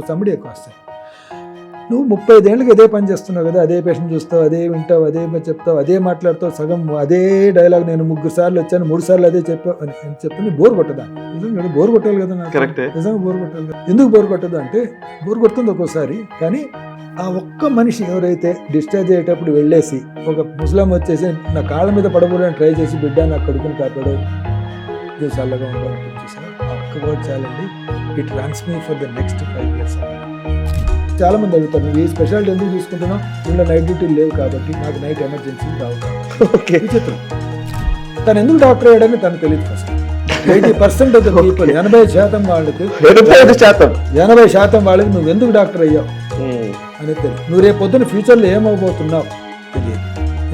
సమ్మిడి ఎక్కువ వస్తాయి. నువ్వు 35 ఏళ్ళకి అదే పని చేస్తున్నావు కదా, అదే పేషెంట్ చూస్తావు, అదే వింటావు, అదే చెప్తావు, అదే మాట్లాడతావు, సగం అదే డైలాగ్ నేను 3 సార్లు వచ్చాను 3 సార్లు అదే చెప్పావు అని చెప్తే బోర్ కొట్టదా? నిజంగా బోర్ కొట్టాలి కదా నాకు. నిజంగా బోర్ కొట్టాలి కదా. ఎందుకు బోర్ కొట్టదు అంటే బోర్ కొడుతుంది ఒక్కోసారి, కానీ ఆ ఒక్క మనిషి ఎవరైతే డిశ్చార్జ్ అయ్యేటప్పుడు వెళ్ళేసి ఒక ముస్లాం వచ్చేసి నా కాళ్ళ మీద పడకూడదని ట్రై చేసి బిడ్డ నా కడుపుని కాపాడు చల్లగా ఉండాలని చూసాను, ఆ ఒక్క వర్డ్ చాలండి. It runs me for the next 5 years. చాలా మంది అడుగుతారు, నువ్వు ఈ స్పెషాలిటీ ఎందుకు తీసుకుంటున్నావు? ఇంట్లో నైట్ డ్యూటీలు లేవు కాబట్టి, నాకు నైట్ ఎమర్జెన్సీ రావు. ఓకే, విచిత్రం. తను ఎందుకు డాక్టర్ అయ్యాడని తనకు తెలియదు. ఫస్ట్ 80% ఆఫ్ ద పీపుల్, 80% వాళ్ళకి 80% వాళ్ళకి నువ్వు ఎందుకు డాక్టర్ అయ్యావు అని తెలియదు. నువ్వు రేపు పొద్దున్న ఫ్యూచర్లో ఏమవబోతున్నావు తెలియదు.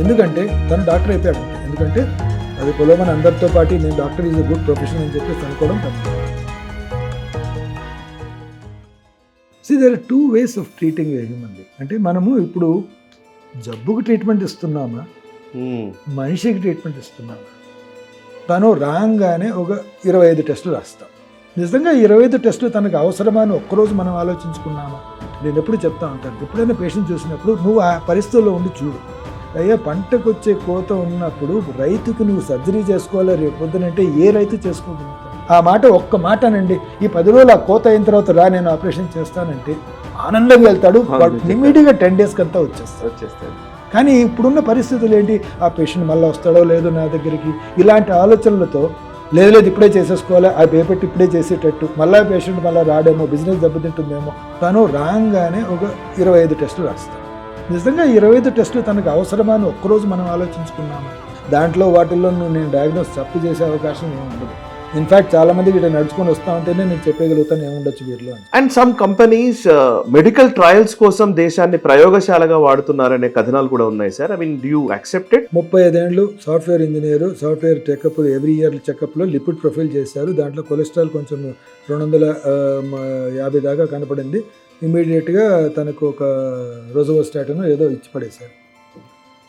ఎందుకంటే తను డాక్టర్ అయిపోయాడు. ఎందుకంటే అది పొలమని అందరితో పాటు నేను doctor is a good profession అని చెప్పేసి అనుకోవడం తప్పు. See, there are 2 ways of treating a human being. అంటే మనము ఇప్పుడు జబ్బుకి ట్రీట్మెంట్ ఇస్తున్నామా, మనిషికి ట్రీట్మెంట్ ఇస్తున్నామా? తను రాగానే ఒక 25 టెస్టులు రాస్తాం. నిజంగా 25 టెస్టులు తనకు అవసరమా అని ఒక్కరోజు మనం ఆలోచించుకున్నామా? నేను ఎప్పుడు చెప్తా ఉంటాను, ఎప్పుడైనా పేషెంట్ చూసినప్పుడు నువ్వు ఆ పరిస్థితుల్లో ఉండి చూడు. అయ్యా, పంటకు వచ్చే కోత ఉన్నప్పుడు రైతుకు నువ్వు సర్జరీ చేసుకోవాలి రేపు పొద్దునంటే ఏ రైతు చేసుకోగలుగుతావు? ఆ మాట ఒక్క మాటనండి, ఈ 10 రోజులు ఆ కోత అయిన తర్వాత రా నేను ఆపరేషన్ చేస్తానంటే ఆనందంగా వెళ్తాడు. ఇమీడియట్గా 10 days కంతా వచ్చేస్తాడు. కానీ ఇప్పుడున్న పరిస్థితులు ఏంటి? ఆ పేషెంట్ మళ్ళీ వస్తాడో లేదో నా దగ్గరికి, ఇలాంటి ఆలోచనలతో లేదు ఇప్పుడే చేసేసుకోవాలి, ఆ పేపెట్టి ఇప్పుడే చేసేటట్టు, మళ్ళీ పేషెంట్ మళ్ళీ రాడేమో, బిజినెస్ దెబ్బతింటుందేమో. తను రాగానే ఒక 25 టెస్టులు రాస్తాడు. నిజంగా 25 టెస్టులు తనకు అవసరమా అని ఒక్కరోజు మనం ఆలోచించుకున్నాము. దాంట్లో వాటిల్లో నేను డయాగ్నోస్ తప్పు చేసే అవకాశం ఏమి ఉండదు. ఇన్ఫాక్ట్ చాలా మంది వీటిని నడుచుకొని వస్తా ఉంటేనే నేను చెప్పగలుగుతాను ఏముండొచ్చు వీటిలో. And some companies medical trials కోసం దేశాన్ని ప్రయోగశాలగా వాడుతున్నారనే కథనాలు కూడా ఉన్నాయి sir. I mean, do you accept it? 35 ఏళ్ళు software engineer, software checkup every year చెకప్లో లిపిడ్ ప్రొఫైల్ చేశారు. దాంట్లో కొలెస్ట్రాల్ కొంచెం 250 దాకా కనపడింది. ఇమీడియట్గా తనకు ఒక రోజోస్టాటిన్ ఏదో ఇచ్చి పడేశారు.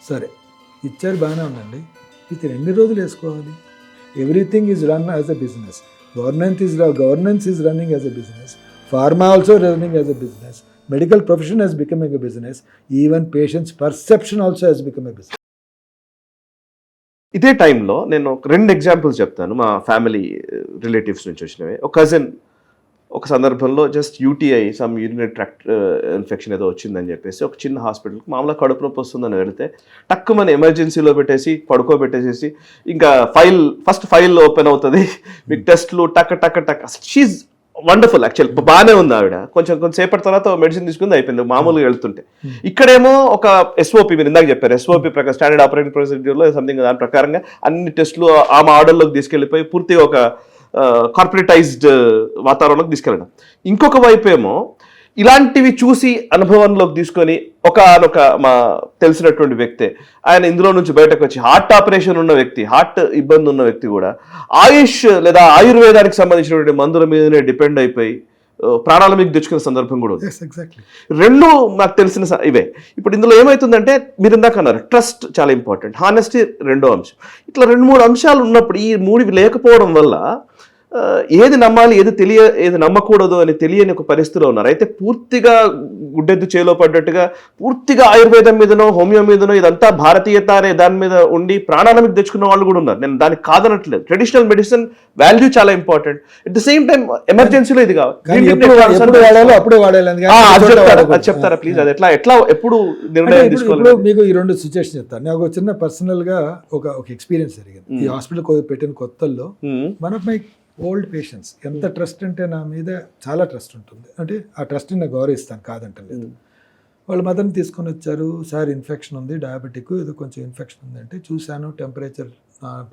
సరే, ఇచ్చారు, బాగానే ఉందండి. ఇది ఎన్ని రోజులు వేసుకోవాలి? Everything is run as a business. Governance is running as a business. Pharma also running as a business. Medical profession has become a business. Even patients' perception also has become a business. ఇదే టైంలో నేను 2 examples చెప్తాను మా family relatives నుంచి వచ్చినవి. ఒక cousin ఒక సందర్భంలో just UTI, some urinary tract infection ఏదో వచ్చిందని చెప్పేసి ఒక చిన్న హాస్పిటల్కి మామూలుగా కడుపు నొప్పి వస్తుందని వెళితే టక్కుమని ఎమర్జెన్సీలో పెట్టేసి పడుకోబెట్టేసేసి ఇంకా ఫస్ట్ ఫైల్ ఓపెన్ అవుతుంది, మీకు టెస్ట్లు టక్ టక్ టక్. షీఈ్ వండర్ఫుల్, యాక్చువల్ బాగానే ఉంది ఆవిడ. కొంచెంసేపటి తర్వాత మెడిసిన్ తీసుకుంది, అయిపోయింది మామూలుగా వెళ్తుంటే. ఇక్కడేమో ఒక ఎస్ఓపి, మీరు ఇందాక చెప్పారు, ఎస్ఓపి ప్రకారం స్టాండర్డ్ ఆపరేటింగ్ ప్రొసీజర్లో సంథింగ్ దాని ప్రకారంగా అన్ని టెస్టులు ఆ మోడల్లోకి తీసుకెళ్ళిపోయి పూర్తిగా ఒక కార్పొరేటైజ్డ్ వాతావరణంలోకి తీసుకెళ్ళడం. ఇంకొక వైపు ఏమో ఇలాంటివి చూసి అనుభవంలోకి తీసుకొని ఒకనొక మా తెలిసినటువంటి వ్యక్తే, ఆయన ఇందులో నుంచి బయటకు వచ్చి హార్ట్ ఆపరేషన్ ఉన్న వ్యక్తి, హార్ట్ ఇబ్బంది ఉన్న వ్యక్తి కూడా ఆయుష్ లేదా ఆయుర్వేదానికి సంబంధించినటువంటి మందుల మీదనే డిపెండ్ అయిపోయి ప్రాణాల మీకు తెచ్చుకునే సందర్భం కూడా ఉంది. రెండు నాకు తెలిసిన ఇవే. ఇప్పుడు ఇందులో ఏమవుతుందంటే, మీరు ఇందాక అన్నారు ట్రస్ట్ చాలా ఇంపార్టెంట్, హానెస్టీ రెండో అంశం. ఇట్లా 2-3 అంశాలు ఉన్నప్పుడు ఈ 3 లేకపోవడం వల్ల ఏది నమ్మాలి, ఏది నమ్మకూడదు అని తెలియని ఒక పరిస్థితిలో ఉన్నారు. అయితే పూర్తిగా గుడ్డెద్దు చేలో పడ్డట్టుగా పూర్తిగా ఆయుర్వేదం మీదనో హోమియో మీదనో ఇదంతా భారతీయత అనే దాని మీద ఉండి ప్రాణాల మీద తెచ్చుకున్న వాళ్ళు కూడా ఉన్నారు. నేను దానికి కాదనట్లేదు. ట్రెడిషనల్ మెడిసిన్ వాల్యూ చాలా important. At the same time ఎమర్జెన్సీలో ఇది కావాలి. చెప్తారా ప్లీజ్? అది ఎట్లా ఎప్పుడు నిర్ణయం తీసుకోవాలి? మీకు ఈ 2 సిచ్యువేషన్ చెప్తాను. నాకు చిన్న పర్సనల్ గా ఒక ఎక్స్పీరియన్స్ జరిగింది. ఈ హాస్పిటల్ పెట్టిన కొత్తల్లో one of my old patients, ఎంత ట్రస్ట్ అంటే నా మీద చాలా ట్రస్ట్ ఉంటుంది. అంటే ఆ ట్రస్ట్ని నేను గౌరవిస్తాను, కాదంటలేదు. వాళ్ళ మదర్ని తీసుకొని వచ్చారు. సార్ ఇన్ఫెక్షన్ ఉంది, డయాబెటిక్, ఏదో కొంచెం ఇన్ఫెక్షన్ ఉంది అంటే చూశాను. టెంపరేచర్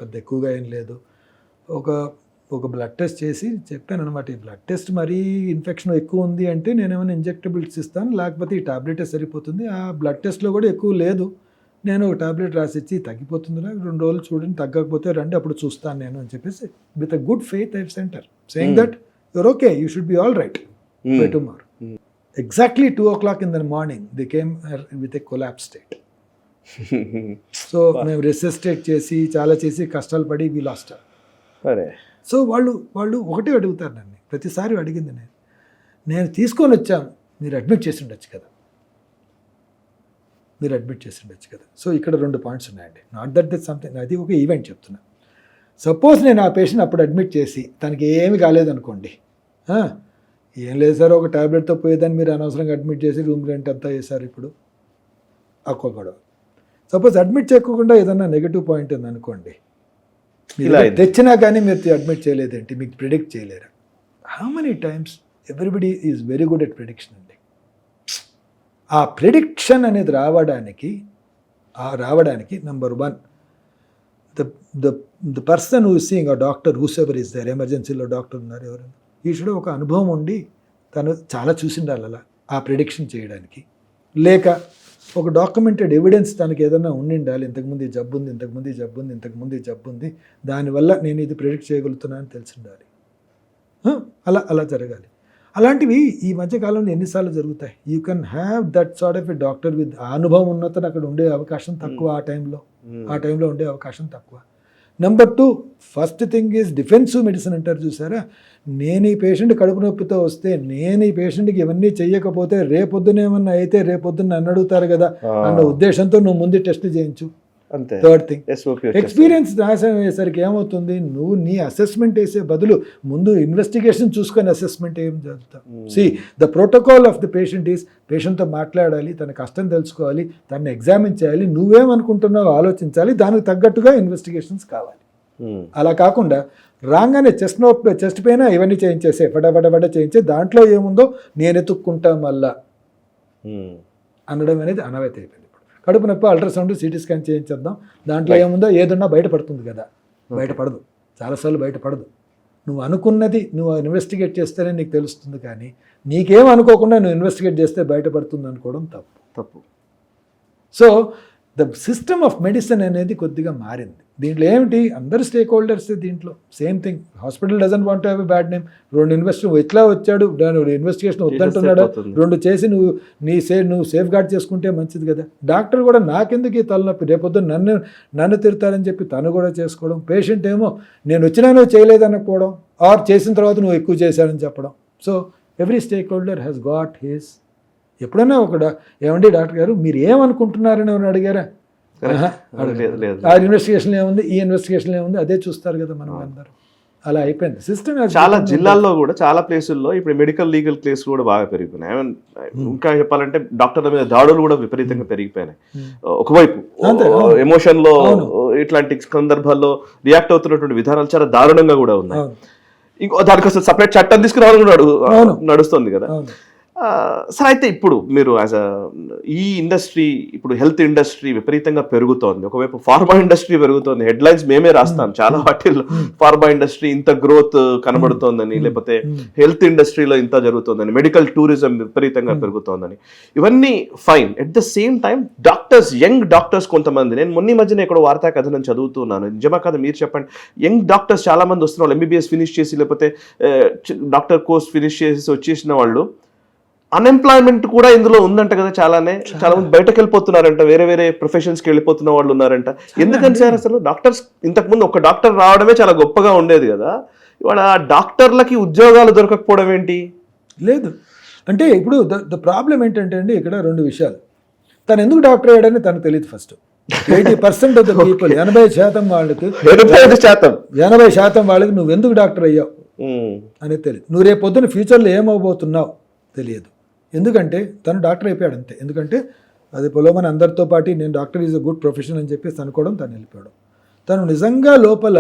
పెద్ద ఎక్కువగా ఏం లేదు. ఒక బ్లడ్ టెస్ట్ చేసి చెప్పాను అనమాట, ఈ బ్లడ్ టెస్ట్ మరీ ఇన్ఫెక్షన్ ఎక్కువ ఉంది అంటే నేనేమైనా ఇంజెక్టబుల్స్ ఇస్తాను, లేకపోతే ఈ టాబ్లెటే సరిపోతుంది. ఆ బ్లడ్ టెస్ట్లో కూడా ఎక్కువ లేదు, నేను ఒక టాబ్లెట్ రాసిచ్చి తగ్గిపోతుందిరా 2 రోజులు చూడండి, తగ్గకపోతే రండి అప్పుడు చూస్తాను నేను అని చెప్పేసి with a good faith I sent her saying that you're okay, you should be all right by tomorrow. Exactly 2 o'clock in the morning they came with a collapse state. So మేము రెసిస్టేట్ చేసి చాలా చేసి కష్టాలు పడి వీ లాస్ట్. సో వాళ్ళు ఒకటే అడుగుతారు నన్ను, ప్రతిసారి అడిగింది నేను, నేను తీసుకొని వచ్చాను, మీరు అడ్మిట్ చేసి ఉండొచ్చు కదా, సో ఇక్కడ 2 పాయింట్స్ ఉన్నాయండి. నాట్ దట్ దిస్ సంథింగ్, అది ఒక ఈవెంట్ చెప్తున్నా. సపోజ్ నేను ఆ పేషెంట్ అప్పుడు అడ్మిట్ చేసి తనకి ఏమి కాలేదనుకోండి, ఏం లేదు సార్ ఒక ట్యాబ్లెట్తో పోయేదాన్ని మీరు అనవసరంగా అడ్మిట్ చేసి రూమ్ రెంట్ అంతా చేశారు, ఇప్పుడు గొడవ. సపోజ్ అడ్మిట్ చేయకుండా ఏదన్నా నెగిటివ్ పాయింట్ ఉందనుకోండి, తెచ్చినా కానీ మీరు అడ్మిట్ చేయలేదేంటి, మీకు ప్రిడిక్ట్ చేయలేరు. How many times everybody is very good at prediction అండి. ఆ ప్రిడిక్షన్ అనేది రావడానికి number 1, the person who seeing ఆ doctor who's ever is there, ఎమర్జెన్సీలో డాక్టర్ ఉన్నారు ఎవరైనా, ఈ షుడ్ ఒక అనుభవం ఉండి తను చాలా చూసిండాలి అలా ఆ ప్రిడిక్షన్ చేయడానికి. లేక ఒక డాక్యుమెంటెడ్ ఎవిడెన్స్ తనకి ఏదైనా ఉండిండాలి, ఇంతకుముందు ఈ జబ్బు ఉంది, దానివల్ల నేను ఇది ప్రిడిక్ట్ చేయగలుగుతున్నాను అని తెలిసి ఉండాలి. అలా జరగాలి. అలాంటివి ఈ మధ్యకాలంలో ఎన్నిసార్లు జరుగుతాయి. You can have that sort of a doctor with అనుభవం ఉన్నతను అక్కడ ఉండే అవకాశం తక్కువ, ఆ టైంలో ఉండే అవకాశం తక్కువ. Number 2, first thing is defensive medicine అంటారు చూసారా. నేను ఈ పేషెంట్ కడుపు నొప్పితో వస్తే నేను ఈ పేషెంట్కి ఇవన్నీ చెయ్యకపోతే రేపొద్దున ఏమన్నా అయితే రేపొద్దున నన్ను అడుగుతారు కదా అన్న ఉద్దేశంతో నువ్వు ముందు టెస్ట్ చేయించు. థర్డ్ థింగ్, ఎక్స్పీరియన్స్ నాశనం అయ్యేసరికి ఏమవుతుంది, నువ్వు నీ అసెస్మెంట్ వేసే బదులు ముందు ఇన్వెస్టిగేషన్ చూసుకొని అసెస్మెంట్ ఏం జరుగుతావు. See the protocol of the patient is, పేషెంట్తో మాట్లాడాలి, తన కష్టం తెలుసుకోవాలి, తనని ఎగ్జామిన్ చేయాలి, నువ్వేమనుకుంటున్నావో ఆలోచించాలి, దానికి తగ్గట్టుగా ఇన్వెస్టిగేషన్స్ కావాలి. అలా కాకుండా రాగానే చెస్ట్ పైన ఇవన్నీ చేయించేసే ఫటాఫట చేయించే, దాంట్లో ఏముందో నేను ఎత్తుక్కుంటా మళ్ళా అనడం అనేది అనవైతే అయిపోయింది. కడుపు నొప్పి అల్ట్రాసౌండ్ సిటీ స్కాన్ చేయించేద్దాం, దాంట్లో ఏముందో ఏదన్నా బయటపడుతుంది కదా, బయటపడదు, చాలాసార్లు బయటపడదు. నువ్వు అనుకున్నది నువ్వు ఇన్వెస్టిగేట్ చేస్తేనే నీకు తెలుస్తుంది, కానీ నీకేం అనుకోకుండా నువ్వు ఇన్వెస్టిగేట్ చేస్తే బయటపడుతుంది అనుకోవడం తప్పు. So the system of medicine అనేది కొద్దిగా మారింది. దీంట్లో ఏమిటి, అందరు స్టేక్ హోల్డర్స్ దీంట్లో same thing. Hospital doesn't want to have a bad name. 2 investigation ఎట్లా వచ్చాడు, ఇన్వెస్టిగేషన్ వద్దంటున్నాడు, 2 చేసి నువ్వు సేఫ్ గార్డ్ చేసుకుంటే మంచిది కదా. డాక్టర్ కూడా నాకెందుకు ఈ తలనొప్పి, రేపొద్దు నన్ను తిడతారని చెప్పి తను కూడా చేసుకోవడం. పేషెంట్ ఏమో నేను వచ్చినా నువ్వు చేయలేదనుకోవడం, ఆర్ చేసిన తర్వాత నువ్వు ఎక్కువ చేశానని చెప్పడం. So every stake holder has got his. ఎప్పుడైనా ఏమండి డాక్టర్ గారు మీరు ఏమనుకుంటున్నారని ఎవరు అడిగారా, ఆ ఇన్వెస్టిగేషన్ ఏముంది, ఈ ఇన్వెస్టిగేషన్ ఏముంది, అదే చూస్తారు కదా మనం అందరూ. అలా అయిపోయింది సిస్టమ్. చాలా జిల్లాల్లో కూడా చాలా ప్లేసుల్లో ఇప్పుడు మెడికల్ లీగల్ కేసు కూడా బాగా పెరిగిపోయినాయి. ఇంకా చెప్పాలంటే డాక్టర్ల మీద దాడులు కూడా విపరీతంగా పెరిగిపోయినాయి. ఒకవైపు ఎమోషన్ లో ఇట్లాంటి సందర్భాల్లో రియాక్ట్ అవుతున్నటువంటి విధానాలు చాలా దారుణంగా కూడా ఉన్నాయి. ఇంకో దానికోసం సపరేట్ చట్టం తీసుకురావాలని కూడా నడుస్తుంది కదా. సార్ అయితే ఇప్పుడు మీరు ఈ ఇండస్ట్రీ, ఇప్పుడు హెల్త్ ఇండస్ట్రీ విపరీతంగా పెరుగుతోంది. ఒకవైపు ఫార్మా ఇండస్ట్రీ పెరుగుతోంది. హెడ్లైన్స్ మేమే రాస్తాం చాలా వాటిల్లో, ఫార్మా ఇండస్ట్రీ ఇంత గ్రోత్ కనబడుతోందని, లేకపోతే హెల్త్ ఇండస్ట్రీలో ఇంత జరుగుతోందని, మెడికల్ టూరిజం విపరీతంగా పెరుగుతోందని. ఇవన్నీ fine. At the same time doctors, young doctors కొంతమంది, నేను మొన్న మధ్యన ఎక్కడో వార్తా కథనం చదువుతున్నాను, నిజమా కదా మీరు చెప్పండి, యంగ్ డాక్టర్స్ చాలా మంది వస్తున్నారు, ఎంబీబీఎస్ ఫినిష్ చేసి లేకపోతే డాక్టర్ కోర్స్ ఫినిష్ చేసి వచ్చేసిన వాళ్ళు. అన్ఎంప్లాయ్మెంట్ కూడా ఇందులో ఉందంట కదా, చాలా మంది బయటకు వెళ్ళిపోతున్నారంట, వేరే ప్రొఫెషన్స్కి వెళ్ళిపోతున్న వాళ్ళు ఉన్నారంట. ఎందుకని సార్ అసలు డాక్టర్స్, ఇంతకుముందు ఒక డాక్టర్ రావడమే చాలా గొప్పగా ఉండేది కదా, ఇవాళ డాక్టర్లకి ఉద్యోగాలు దొరకకపోవడం ఏంటి? లేదు అంటే ఇప్పుడు ద ప్రాబ్లం ఏంటంటే అండి, ఇక్కడ 2 విషయాలు. తను ఎందుకు డాక్టర్ అయ్యాడని తనకు తెలియదు. ఫస్ట్ 80% ఆఫ్ ద పీపుల్, 80% వాళ్ళకి, 80% వాళ్ళకి నువ్వు ఎందుకు డాక్టర్ అయ్యావు అనేది తెలియదు. నువ్వు రేపు పొద్దున్న ఫ్యూచర్లో ఏమవబోతున్నావు తెలియదు. ఎందుకంటే తను డాక్టర్ అయిపోయాడు అంతే. ఎందుకంటే అది పొలమని అందరితో పాటు నేను doctor is a good profession అని చెప్పేసి అనుకోవడం, తను వెళ్ళిపోవడం. తను నిజంగా లోపల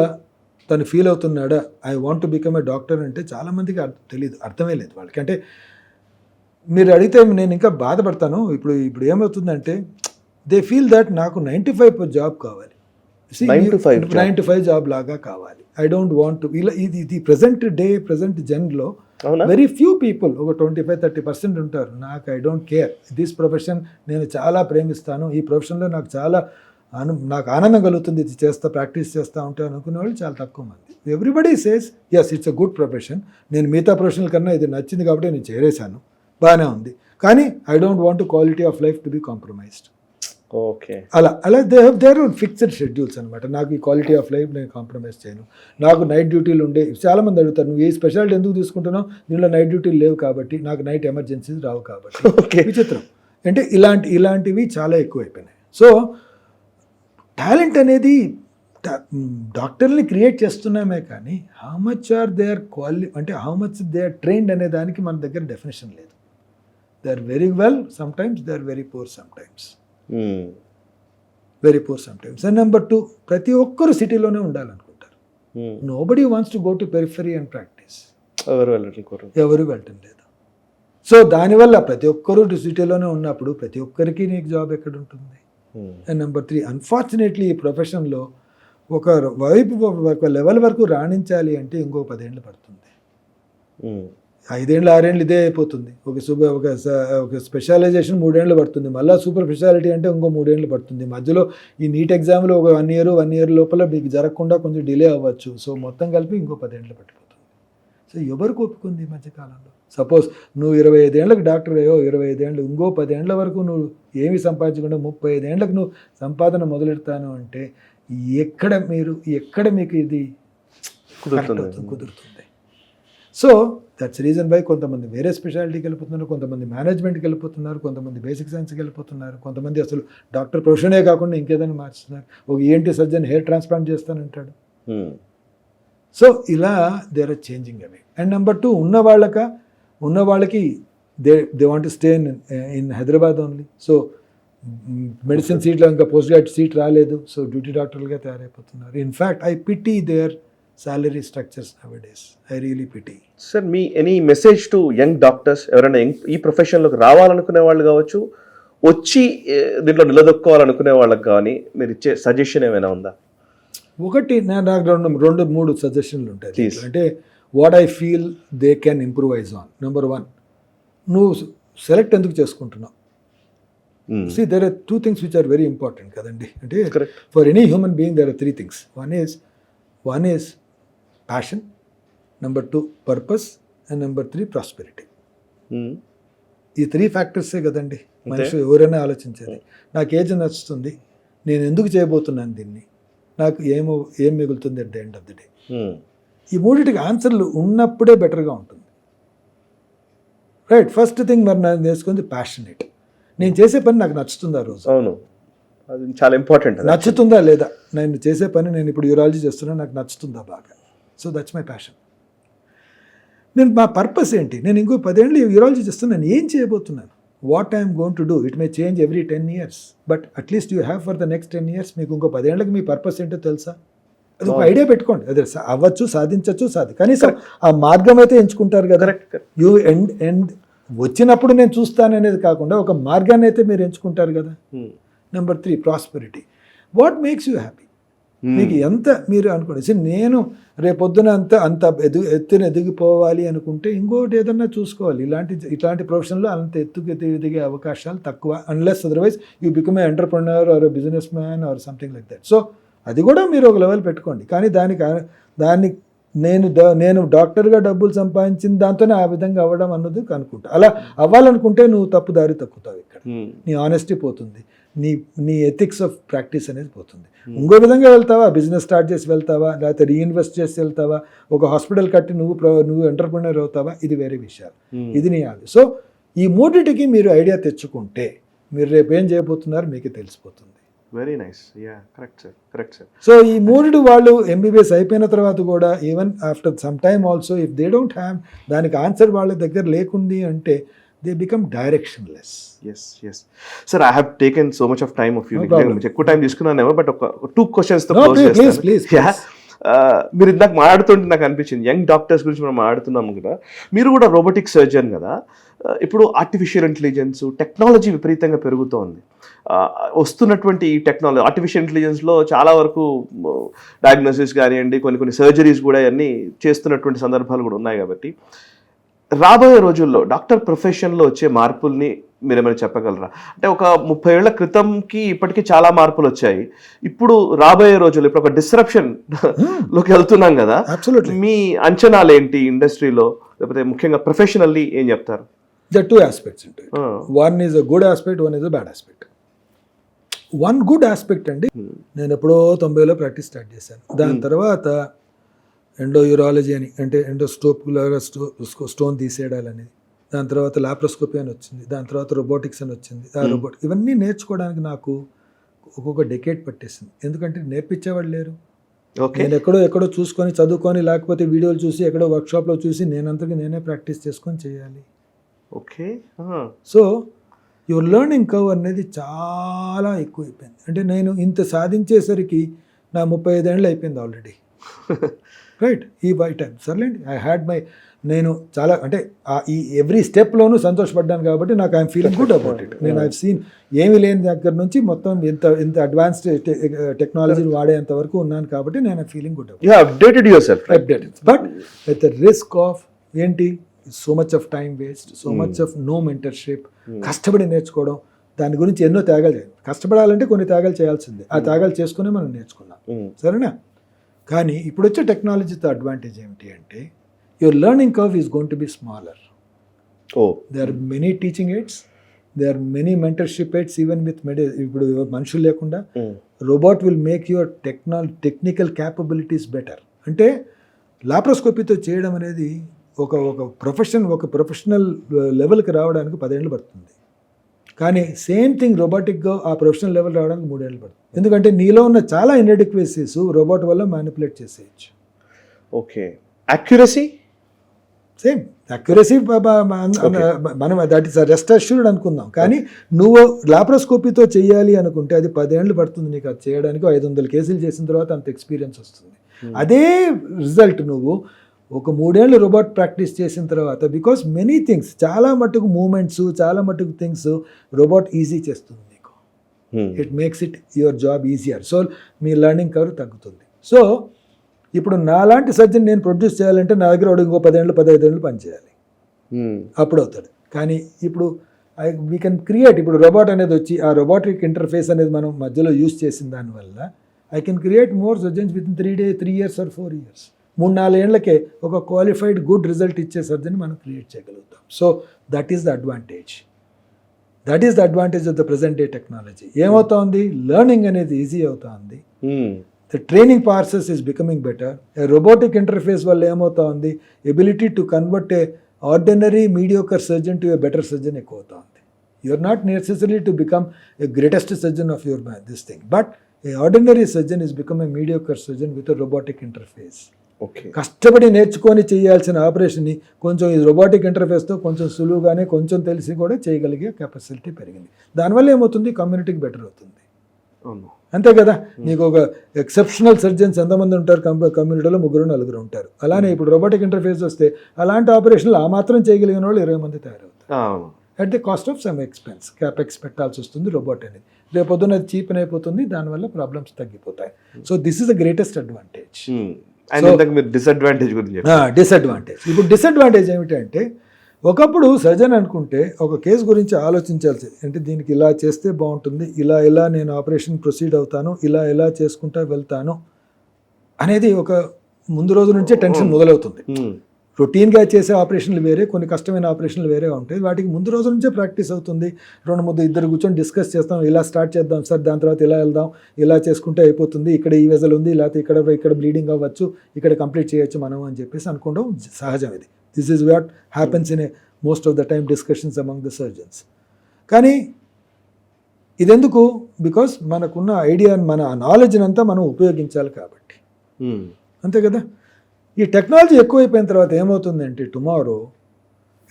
తను ఫీల్ అవుతున్నాడా, I want to become a doctor అంటే చాలామందికి తెలియదు, అర్థమే లేదు వాళ్ళకి. అంటే మీరు అడిగితే నేను ఇంకా బాధపడతాను. ఇప్పుడు ఏమవుతుందంటే దే ఫీల్ దట్ నాకు 9 to 5 జాబ్ కావాలి, 9 to 5 జాబ్ లాగా కావాలి. I don't want to. ఇలా ఇది ప్రజెంట్ జన్లో వెరీ ఫ్యూ పీపుల్, ఒక 25-30% ఉంటారు. నాకు I don't care, this profession నేను చాలా ప్రేమిస్తాను, ఈ ప్రొఫెషన్లో నాకు ఆనందం కలుగుతుంది, ఇది ప్రాక్టీస్ చేస్తూ ఉంటాను అనుకునే వాళ్ళు చాలా తక్కువ మంది. Everybody says yes it's a good profession, నేను మిగతా ప్రొఫెషనల్ కన్నా ఇది నచ్చింది కాబట్టి నేను చేరేశాను, బాగానే ఉంది, కానీ I don't want quality of life to be compromised. Okay. అలా దేర్ ఫిక్స్డ్ షెడ్యూల్స్ అనమాట. నాకు ఈ క్వాలిటీ ఆఫ్ లైఫ్ నేను కాంప్రమైజ్ చేయను. నాకు నైట్ డ్యూటీలు ఉండే చాలామంది అడుగుతారు, నువ్వు ఏ స్పెషాలిటీ ఎందుకు తీసుకుంటున్నావు, దీనిలో నైట్ డ్యూటీలు లేవు కాబట్టి, నాకు నైట్ ఎమర్జెన్సీస్ రావు కాబట్టి. ఓకే. విచిత్రం అంటే ఇలాంటివి చాలా ఎక్కువైపోయినాయి. సో టాలెంట్ అనేది డాక్టర్ని క్రియేట్ చేస్తున్నామే కానీ how much are they are అంటే how much they are trained అనే దానికి మన దగ్గర డెఫినేషన్ లేదు. They are very well sometimes, they are very poor sometimes. Very poor sometimes. And number 2, ప్రతి ఒక్కరు సిటీలోనే ఉండాలనుకుంటారు. Nobody wants to go to periphery and practice. ఎవరు వెళ్ళటం లేదు. సో దానివల్ల ప్రతి ఒక్కరు సిటీలోనే ఉన్నప్పుడు ప్రతి ఒక్కరికి నీకు జాబ్ ఎక్కడ ఉంటుంది. అండ్ నెంబర్ 3, అన్ఫార్చునేట్లీ ఈ ప్రొఫెషన్లో ఒక వైపు ఒక లెవెల్ వరకు రాణించాలి అంటే ఇంకో 10 ఏళ్ళు పడుతుంది. 5 ఏళ్ళు 6 ఏళ్ళు ఇదే అయిపోతుంది. ఒక స్పెషలైజేషన్ 3 ఏళ్ళు పడుతుంది. మళ్ళీ సూపర్ స్పెషాలిటీ అంటే ఇంకో 3 ఏళ్ళు పడుతుంది. మధ్యలో ఈ నీట్ ఎగ్జామ్లో ఒక 1 ఇయర్ లోపల మీకు జరగకుండా కొంచెం డిలే అవ్వచ్చు. సో మొత్తం కలిపి ఇంకో 10 ఏళ్ళు పట్టిపోతుంది. సో ఎవరికి ఒప్పుకుంది ఈ మధ్యకాలంలో? సపోజ్ నువ్వు 25 ఏళ్ళకి డాక్టర్ అయ్యో, 25 ఏళ్ళు, ఇంకో 10 ఏళ్ళ వరకు నువ్వు ఏమి సంపాదించకుండా 35 ఏళ్ళకి నువ్వు సంపాదన మొదలెడతాను అంటే ఎక్కడ మీకు ఇది కుదురుతుంది? సో దట్స్ రీజన్ బై కొంతమంది వేరే స్పెషాలిటీకి వెళ్ళిపోతున్నారు, కొంతమంది మేనేజ్మెంట్కి వెళ్ళిపోతున్నారు, కొంతమంది బేసిక్ సైన్స్కి వెళ్ళిపోతున్నారు, కొంతమంది అసలు డాక్టర్ ప్రొఫెషనే కాకుండా ఇంకేదైనా మార్చుతున్నారు. ఒక ఏంటి సర్జన్ హెయిర్ ట్రాన్స్ప్లాంట్ చేస్తానంటాడు. సో ఇలా దేర్ ఆర్ చేంజింగ్ అవే. అండ్ నెంబర్ 2, ఉన్న వాళ్ళకి they want to stay in Hyderabad only. So medicine సీట్లో ఇంకా పోస్ట్ గ్రాడ్యుయేట్ సీట్ రాలేదు. సో డ్యూటీ డాక్టర్లుగా తయారైపోతున్నారు. In fact I pity their salary structures nowadays. I really pity. Sir, మీ any message to young doctors, ఎవరైనా ఈ ప్రొఫెషన్లోకి రావాలనుకునే వాళ్ళు కావచ్చు, వచ్చి దీంట్లో నిలదొక్కోవాలనుకునే వాళ్ళకి కానీ మీరు ఇచ్చే సజెషన్ ఏమైనా ఉందా? ఒకటి, నాకు 2-3 సజెషన్లు ఉంటాయి. అంటే what I feel they can improvise on. Number 1, నువ్వు సెలెక్ట్ ఎందుకు చేసుకుంటున్నావు? See, there are 2 things which are very important కదండి. అంటే for any human being there are 3 things. One is passion, number 2 purpose, and number 3 prosperity. ఈ 3 ఫ్యాక్టర్సే కదండి మనిషి ఎవరైనా ఆలోచించేది. నాకు ఏది నచ్చుతుంది, నేను ఎందుకు చేయబోతున్నాను దీన్ని, నాకు ఏం మిగులుతుంది at the end of the day. ఈ 3టికి ఆన్సర్లు ఉన్నప్పుడే బెటర్గా ఉంటుంది. రైట్. ఫస్ట్ థింగ్ మరి నేను నేర్చుకుంది ప్యాషనేట్. నేను చేసే పని నాకు నచ్చుతుందా రోజు? అవును, అది చాలా ఇంపార్టెంట్. నచ్చుతుందా లేదా? నేను చేసే పని, నేను ఇప్పుడు యూరాలజీ చేస్తున్నా, నాకు నచ్చుతుందా బాగా? So that's my passion. నేను మా పర్పస్ ఏంటి? నేను ఇంకో 10 ఏళ్ళు యూరాలజీ చేస్తున్నాను, ఏం చేయబోతున్నాను? What I'm going to do? It may change every 10 years, but at least you have for the next 10 years. మీకు ఇంకో 10 ఏళ్ళకి మీ పర్పస్ ఏంటో తెలుసా? అది ఒక ఐడియా పెట్టుకోండి. అదే అవ్వచ్చు, సాధించవచ్చు, కనీసం ఆ మార్గం అయితే ఎంచుకుంటారు కదా. యూ ఎండ్ వచ్చినప్పుడు నేను చూస్తాను అనేది కాకుండా ఒక మార్గాన్ని అయితే మీరు ఎంచుకుంటారు కదా. Number 3 prosperity. What makes you happy? మీకు ఎంత మీరు అనుకోండి, నేను రేపొద్దున అంత ఎత్తున ఎదిగిపోవాలి అనుకుంటే ఇంకోటి ఏదన్నా చూసుకోవాలి. ఇట్లాంటి ప్రొఫెషన్లో అంత ఎదిగే అవకాశాలు తక్కువ, unless otherwise you become a entrepreneur or businessman or something like that. So అది కూడా మీరు ఒక లెవెల్ పెట్టుకోండి. కానీ దాన్ని నేను డాక్టర్గా డబ్బులు సంపాదించిన దాంతోనే ఆ విధంగా అవ్వడం అన్నది అనుకుంటా. అలా అవ్వాలనుకుంటే నువ్వు తప్పు దారి తక్కుతావు. ఇక్కడ నీ ఆనెస్టీ పోతుంది, నీ ఎథిక్స్ ఆఫ్ ప్రాక్టీస్ అనేది పోతుంది. ఇంకో విధంగా వెళ్తావా, బిజినెస్ స్టార్ట్ చేసి వెళ్తావా, లేకపోతే రీఇన్వెస్ట్ చేసి వెళ్తావా, ఒక హాస్పిటల్ కట్టి నువ్వు ఎంటర్ప్రెన్యూర్ అవుతావా, ఇది వేరే విషయాలు. ఇది నీ ఆది. సో ఈ 3టికి మీరు ఐడియా తెచ్చుకుంటే మీరు రేపు ఏం చేయబోతున్నారు మీకే తెలిసిపోతుంది. Very nice. Yeah, correct sir. So ఈ 3 వాళ్ళు ఎంబీబీఎస్ అయిపోయిన తర్వాత కూడా even after some time also if they don't have దానికి ఆన్సర్ వాళ్ళ దగ్గర లేకుంది అంటే they become directionless. yes sir, I have taken so much of time of you. ఎక్కువ టైం తీసుకున్నానేమో, బట్ ఒక 2 questions తో క్లోజ్ చేస్తాను. ప్లీజ్. మీరు ఇందాక మాట్లాడుతుంటే నాకు అనిపించింది, యంగ్ డాక్టర్స్ గురించి మనం మాట్లాడుతున్నాము కదా, మీరు కూడా రోబోటిక్ సర్జన్ కదా. ఇప్పుడు ఆర్టిఫిషియల్ ఇంటెలిజెన్స్ టెక్నాలజీ విపరీతంగా పెరుగుతోంది. వస్తున్నటువంటి ఈ టెక్నాలజీ ఆర్టిఫిషియల్ ఇంటెలిజెన్స్లో చాలా వరకు డయాగ్నోసిస్ కానివ్వండి, కొన్ని సర్జరీస్ కూడా అన్నీ చేస్తున్నటువంటి సందర్భాలు కూడా ఉన్నాయి. కాబట్టి రాబోయే రోజుల్లో డాక్టర్ ప్రొఫెషన్లో వచ్చే మార్పుల్ని మీరేమైనా చెప్పగలరా? అంటే ఒక 30 ఏళ్ల క్రితంకి ఇప్పటికీ చాలా మార్పులు వచ్చాయి. ఇప్పుడు రాబోయే రోజుల్లో ఇప్పుడు ఒక డిస్రప్షన్ లోకి వెళ్తున్నాం కదా, మీ అంచనాలు ఏంటి ఇండస్ట్రీలో, లేకపోతే ముఖ్యంగా ప్రొఫెషనల్లీ ఏం చెప్తారు? There are 2 aspects into it. One is a good aspect, one is a bad aspect. One good aspect అండి. నేను ఎప్పుడో 90లో ప్రాక్టీస్ స్టార్ట్ చేశాను. దాని తర్వాత ఎండోయూరాలజీ అని, అంటే స్టోన్ తీసేయడాలని, దాని తర్వాత లాప్రోస్కోపీ అని వచ్చింది, దాని తర్వాత రోబోటిక్స్ అని వచ్చింది. ఇవన్నీ నేర్చుకోవడానికి నాకు ఒక్కొక్క డెకేడ్ పట్టేసింది. ఎందుకంటే నేర్పించేవాళ్ళు లేరు. నేను ఎక్కడో చూసుకొని చదువుకొని, లేకపోతే వీడియోలు చూసి ఎక్కడో వర్క్షాప్లో చూసి నేనంతకి నేనే ప్రాక్టీస్ చేసుకొని చేయాలి. Okay. So your learning curve అనేది చాలా ఎక్కువైపోయింది. అంటే నేను ఇంత సాధించేసరికి నా 35 ఏళ్ళు అయిపోయింది ఆల్రెడీ. రైట్, ఈ బై టైం సర్లేండి, ఐ హ్యాడ్ నేను చాలా, అంటే ఈ ఎవ్రీ స్టెప్లోనూ సంతోషపడ్డాను కాబట్టి నాకు I'm feeling good about it. నేను ఐ సీన్ ఏమీ లేని దగ్గర నుంచి మొత్తం ఎంత అడ్వాన్స్డ్ టెక్నాలజీ వాడేంత వరకు ఉన్నాను కాబట్టి నేను feeling good about. Updated. But with the risk of ఏంటి, so much of time waste, so much of no mentorship. కష్టపడి నేర్చుకోవడం, దాని గురించి ఎన్నో త్యాగాలు చేయాలి. కష్టపడాలంటే కొన్ని త్యాగాలు చేయాల్సిందే. ఆ త్యాగాలు చేసుకుని మనం నేర్చుకున్నాం, సరేనా? కానీ ఇప్పుడు వచ్చే టెక్నాలజీతో అడ్వాంటేజ్ ఏమిటి అంటే, your learning curve is going to be smaller. They are many teaching aids, they are many mentorship aids, even with ఇప్పుడు మనుషులు లేకుండా robot will make your technical capabilities better. అంటే లాప్రోస్కోపీతో చేయడం అనేది ఒక ప్రొఫెషనల్ లెవెల్కి రావడానికి 10 ఏళ్ళు పడుతుంది. కానీ సేమ్ థింగ్ రోబోటిక్గా ఆ ప్రొఫెషనల్ లెవెల్ రావడానికి 3 ఏళ్ళు పడుతుంది. ఎందుకంటే నీలో ఉన్న చాలా ఇన్ఎడిక్వెసీస్ రోబోట్ వల్ల మ్యానిపులేట్ చేసేయచ్చు. ఓకే. అక్యురసీ సేమ్ అక్యురసీ మనం దట్ ఈస్ రెస్ట్ అష్యూర్డ్ అనుకుందాం. కానీ నువ్వు లాప్రోస్కోపీతో చేయాలి అనుకుంటే అది 10 ఏళ్ళు పడుతుంది నీకు అది చేయడానికి. 500 కేసులు చేసిన తర్వాత అంత ఎక్స్పీరియన్స్ వస్తుంది. అదే రిజల్ట్ నువ్వు ఒక 3 ఏళ్ళు రోబోట్ ప్రాక్టీస్ చేసిన తర్వాత, బికాస్ మెనీ థింగ్స్, చాలా మటుకు మూమెంట్స్, చాలా మటుకు థింగ్స్ రోబోట్ ఈజీ చేస్తుంది నీకు. It makes it your job easier. So me learning curve తగ్గుతుంది. సో ఇప్పుడు నాలాంటి సర్జన్ నేను ప్రొడ్యూస్ చేయాలంటే నా దగ్గర ఇంకో 10 ఏళ్ళు 15 ఏళ్ళు పనిచేయాలి, అప్పుడు అవుతాడు. కానీ ఇప్పుడు వీ కెన్ క్రియేట్, ఇప్పుడు రోబోట్ అనేది వచ్చి ఆ రోబోటిక్ ఇంటర్ఫేస్ అనేది మనం మధ్యలో యూస్ చేసిన దానివల్ల I can create more surgeons within 3 years or 4 years. 3-4 ఏళ్లకే ఒక క్వాలిఫైడ్ గుడ్ రిజల్ట్ ఇచ్చే సర్జన్ మనం క్రియేట్ చేయగలుగుతాం. So that is the advantage. That is the advantage of the present day technology. ఏమవుతోంది, లెర్నింగ్ అనేది easy అవుతుంది. The training process is becoming better. Robotic interface వల్ల ఏమవుతోంది, ability to convert a ordinary mediocre surgeon to a better surgeon ఎక్కువ అవుతుంది. You are not necessary to become a greatest surgeon of your this thing, but a ordinary surgeon is become a mediocre surgeon with a robotic interface. కష్టపడి నేర్చుకొని చేయాల్సిన ఆపరేషన్ని కొంచెం ఈ robotic ఇంటర్ఫేస్తో కొంచెం సులువుగానే, కొంచెం తెలిసి కూడా చేయగలిగే కెపాసిటీ పెరిగింది. దానివల్ల ఏమవుతుంది, కమ్యూనిటీకి బెటర్ అవుతుంది. అంతే కదా. నీకు ఒక ఎక్సెప్షనల్ సర్జన్స్ ఎంతమంది ఉంటారు కమ్యూనిటీలో, 3-4 ఉంటారు. అలానే ఇప్పుడు రోబోటిక్ ఇంటర్ఫేస్ వస్తే అలాంటి ఆపరేషన్లు ఆ మాత్రం చేయగలిగిన వాళ్ళు 20 మంది తయారవుతారు. At the cost of some expense, capex పెట్టాల్సి వస్తుంది రోబోట్ అనేది. రేపొద్దున అది చీప్ అయిపోతుంది, దానివల్ల ప్రాబ్లమ్స్ తగ్గిపోతాయి. So this is the greatest advantage. Disadvantage గురించి డిసడ్వాంటేజ్. ఇప్పుడు డిసడ్వాంటేజ్ ఏమిటంటే, ఒకప్పుడు సర్జన్ అనుకుంటే ఒక కేసు గురించి ఆలోచించాల్సి, అంటే దీనికి ఇలా చేస్తే బాగుంటుంది, ఇలా నేను ఆపరేషన్ ప్రొసీడ్ అవుతాను, ఇలా చేసుకుంటా వెళ్తాను అనేది ఒక ముందు రోజు నుంచే టెన్షన్ మొదలవుతుంది. రొటీన్గా చేసే ఆపరేషన్లు వేరే, కొన్ని కష్టమైన ఆపరేషన్లు వేరే ఉంటాయి. వాటికి ముందు రోజు నుంచే ప్రాక్టీస్ అవుతుంది. 2-3 కూర్చొని డిస్కస్ చేస్తాం, ఇలా స్టార్ట్ చేద్దాం సార్, దాని తర్వాత ఇలా వెళ్దాం, ఇలా చేసుకుంటే అయిపోతుంది, ఇక్కడ ఈ వెజల్ ఉంది, లేకపోతే ఇక్కడ బ్లీడింగ్ అవ్వచ్చు, ఇక్కడ కంప్లీట్ చేయొచ్చు మనం అని చెప్పేసి అనుకోవడం సహజం. ఇది this is what happens in most of the time discussions among the surgeons. కానీ ఇదెందుకు, బికాస్ మనకున్న ఐడియా, మన నాలెడ్జ్ని అంతా మనం ఉపయోగించాలి కాబట్టి. అంతే కదా. ఈ టెక్నాలజీ ఎక్కువైపోయిన తర్వాత ఏమవుతుందంటే, tomorrow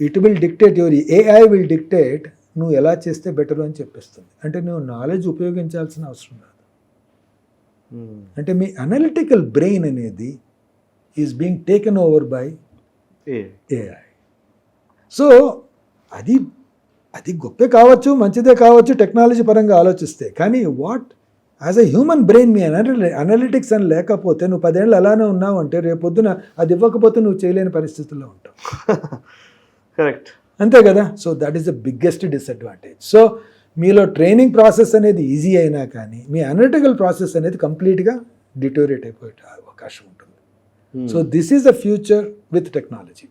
it will dictate, your AI will dictate నువ్వు ఎలా చేస్తే బెటర్ అని చెప్పేస్తుంది. అంటే నువ్వు నాలెడ్జ్ ఉపయోగించాల్సిన అవసరం లేదు. అంటే మీ అనలిటికల్ బ్రెయిన్ అనేది is being taken over by AI. So అది గొప్పే కావచ్చు, మంచిదే కావచ్చు టెక్నాలజీ పరంగా ఆలోచిస్తే. కానీ what as a human brain, me analytics అని లేకపోతే నువ్వు 10 ఏళ్ళు అలానే ఉన్నావు అంటే రేపొద్దున అది ఇవ్వకపోతే నువ్వు చేయలేని పరిస్థితుల్లో ఉంటావు. కరెక్ట్, అంతే కదా. So that is the biggest disadvantage. So మీలో ట్రైనింగ్ ప్రాసెస్ అనేది ఈజీ అయినా కానీ మీ అనలిటికల్ ప్రాసెస్ అనేది కంప్లీట్గా డిటోరేట్ అయిపోయే అవకాశం ఉంటుంది. So this is the future with technology.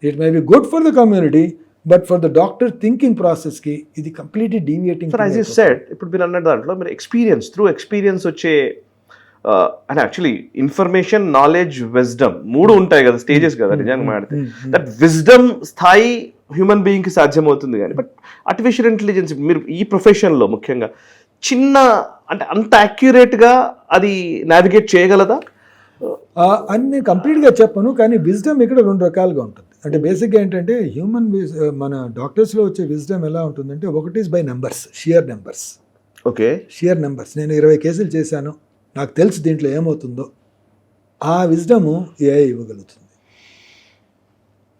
It may be good for the community, but for the doctor thinking ప్రాసెస్కి ఇది completely deviating. Sir as you said, ఇప్పుడు మీరు అన్న దాంట్లో మీరు ఎక్స్పీరియన్స్ త్రూ ఎక్స్పీరియన్స్ వచ్చే అంటే యాక్చువల్లీ ఇన్ఫర్మేషన్, నాలెడ్జ్, విజ్డమ్ మూడు ఉంటాయి కదా, స్టేజెస్ కదా నిజంగా మాట్లాడితే. దట్ విజ్డమ్ స్థాయి హ్యూమన్ బీయింగ్కి సాధ్యమవుతుంది కానీ బట్ ఆర్టిఫిషియల్ ఇంటెలిజెన్స్ మీరు ఈ ప్రొఫెషన్లో ముఖ్యంగా చిన్న అంటే అంత యాక్యురేట్గా అది నావిగేట్ చేయగలదా అని నేను కంప్లీట్గా చెప్పను, కానీ విజ్డమ్ ఇక్కడ రెండు రకాలుగా ఉంటుంది. అంటే బేసిక్గా ఏంటంటే హ్యూమన్ మన డాక్టర్స్లో వచ్చే విజ్డమ్ ఎలా ఉంటుందంటే, ఒకటి is by numbers, shear numbers. Okay, shear numbers. నేను 20 కేసులు చేశాను, నాకు తెలుసు దీంట్లో ఏమవుతుందో, ఆ విజ్డము ఏఐ ఇవ్వగలుగుతుంది.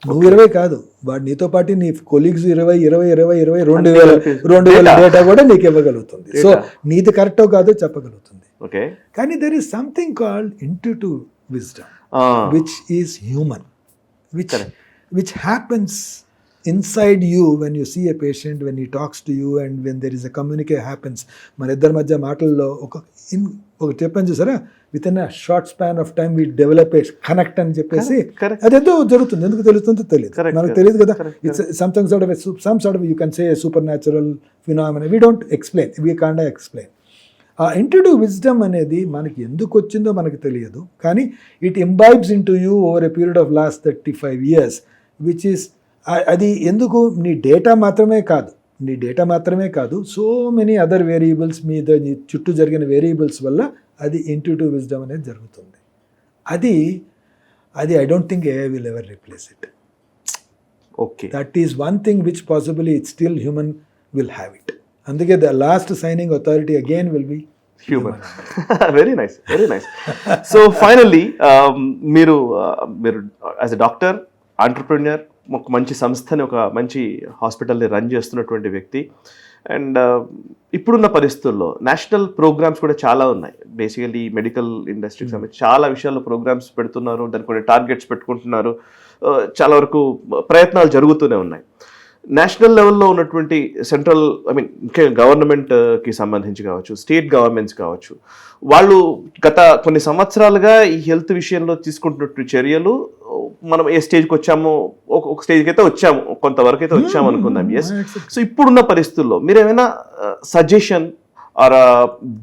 నువ్వు 20 కాదు, వాడు నీతో పాటు నీ కొలీగ్స్ 20 డేటా కూడా నీకు ఇవ్వగలుగుతుంది. సో నీది కరెక్టో కాదో చెప్పగలుగుతుంది. కానీ there is something called intuitive wisdom which is human, which happens inside you when you see a patient, when he talks to you, and when there is a communication happens. మన ఇద్దరి మధ్య మాటల్లో ఒక చెప్పని చూసారా, with in a short span of time we develop a connect అని చెప్పేసి అదేదో జరుగుతుంది. ఎందుకు తెలుస్తుందో తెలియదు, మనకు తెలియదు కదా. It's something sort of some sort of you can say super natural phenomena, we don't explain, we can't explain. ఆ ఇంట్యూటివ్ విజ్డమ్ అనేది మనకి ఎందుకు వచ్చిందో మనకు తెలియదు, కానీ it imbibes in to you over a period of last 35 years, which is అది ఎందుకు నీ డేటా మాత్రమే కాదు, సో మెనీ అదర్ వేరియబుల్స్ మీద నీ చుట్టూ జరిగిన వేరియబుల్స్ వల్ల అది ఇంట్యూటివ్ విజ్డమ్ అనేది జరుగుతుంది. అది I don't think AI will ever replace it. Okay, that is one thing which possibly it still human will have it. అందుకే the last signing authority again will be human. Very nice, very nice. So finally మీరు as a doctor, entrepreneur, ఒక మంచి సంస్థని, ఒక మంచి హాస్పిటల్ని run చేస్తున్నటువంటి వ్యక్తి, అండ్ ఇప్పుడున్న పరిస్థితుల్లో నేషనల్ ప్రోగ్రామ్స్ కూడా చాలా ఉన్నాయి. బేసికలీ మెడికల్ ఇండస్ట్రీకి సంబంధించి చాలా విషయాల్లో ప్రోగ్రామ్స్ పెడుతున్నారు, దానికి కొన్ని టార్గెట్స్ పెట్టుకుంటున్నారు, చాలా వరకు ప్రయత్నాలు జరుగుతూనే ఉన్నాయి. నేషనల్ లెవెల్లో ఉన్నటువంటి సెంట్రల్ ముఖ్యంగా గవర్నమెంట్కి సంబంధించి కావచ్చు, స్టేట్ గవర్నమెంట్స్ కావచ్చు, వాళ్ళు గత కొన్ని సంవత్సరాలుగా ఈ హెల్త్ విషయంలో తీసుకుంటున్నటువంటి చర్యలు, మనం ఏ స్టేజ్కి వచ్చామో, ఒక స్టేజ్కి అయితే వచ్చాము, కొంతవరకు అయితే వచ్చాము అనుకుందాం. ఎస్. సో ఇప్పుడున్న పరిస్థితుల్లో మీరు ఏమైనా సజెషన్ ఆర్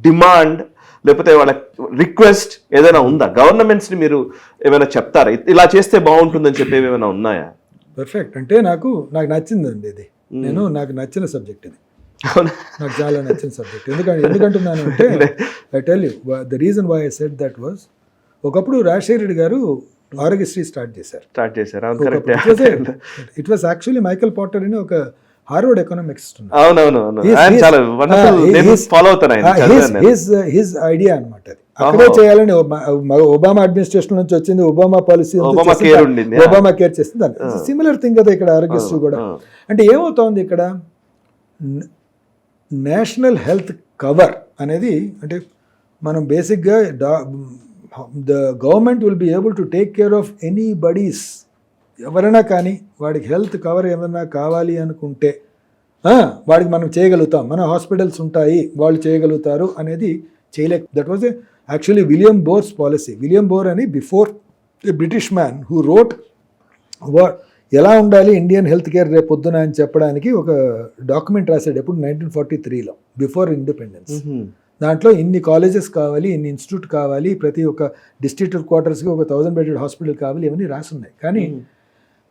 డిమాండ్, లేకపోతే వాళ్ళ రిక్వెస్ట్ ఏదైనా ఉందా? గవర్నమెంట్స్ని మీరు ఏమైనా చెప్తారా, ఇలా చేస్తే బాగుంటుందని చెప్పేవి ఏమైనా ఉన్నాయా? పర్ఫెక్ట్. అంటే నాకు నచ్చిందండి ఇది. నాకు నచ్చిన సబ్జెక్ట్ ఇది, నాకు చాలా నచ్చిన సబ్జెక్ట్. ఎందుకంటున్నాను అంటే, I tell you the reason why I said that was, ఒకప్పుడు రాజశేఖర రెడ్డి గారు ఆరోగ్యశ్రీ స్టార్ట్ చేశారు. It was actually Michael Porter అని ఒక హార్వర్డ్ ఎకనామిక్స్ హిజ్ ఐడియా అనమాట. అది అక్కడే చేయాలని ఒబామా అడ్మినిస్ట్రేషన్ నుంచి వచ్చింది, ఒబామా పాలసీ, ఒబామా కేర్ చేస్తుంది. సిమిలర్ థింగ్ కదా ఇక్కడ ఆరోగ్యశ్రీ కూడా. అంటే ఏమవుతోంది ఇక్కడ, నేషనల్ హెల్త్ కవర్ అనేది, అంటే మనం బేసిక్గా the government will be able to take care of anybody's, ఎవరైనా కానీ వాడికి హెల్త్ కవర్ ఏమైనా కావాలి అనుకుంటే వాడికి మనం చేయగలుగుతాం, మన హాస్పిటల్స్ ఉంటాయి, వాళ్ళు చేయగలుగుతారు అనేది చేయలేక. That was actually William Bhore's policy. William Bhore అని before a British man who wrote ఎలా ఉండాలి ఇండియన్ హెల్త్ కేర్ రేపు పొద్దున అని చెప్పడానికి ఒక డాక్యుమెంట్ రాశాడు. ఎప్పుడు 1943లో, బిఫోర్ ఇండిపెండెన్స్. దాంట్లో ఇన్ని కాలేజెస్ కావాలి, ఇన్ని ఇన్స్టిట్యూట్ కావాలి, ప్రతి ఒక్క డిస్ట్రిక్ట్ క్వార్టర్స్కి ఒక 1000 బెడెడ్ హాస్పిటల్ కావాలి, ఇవన్నీ రాసున్నాయి. కానీ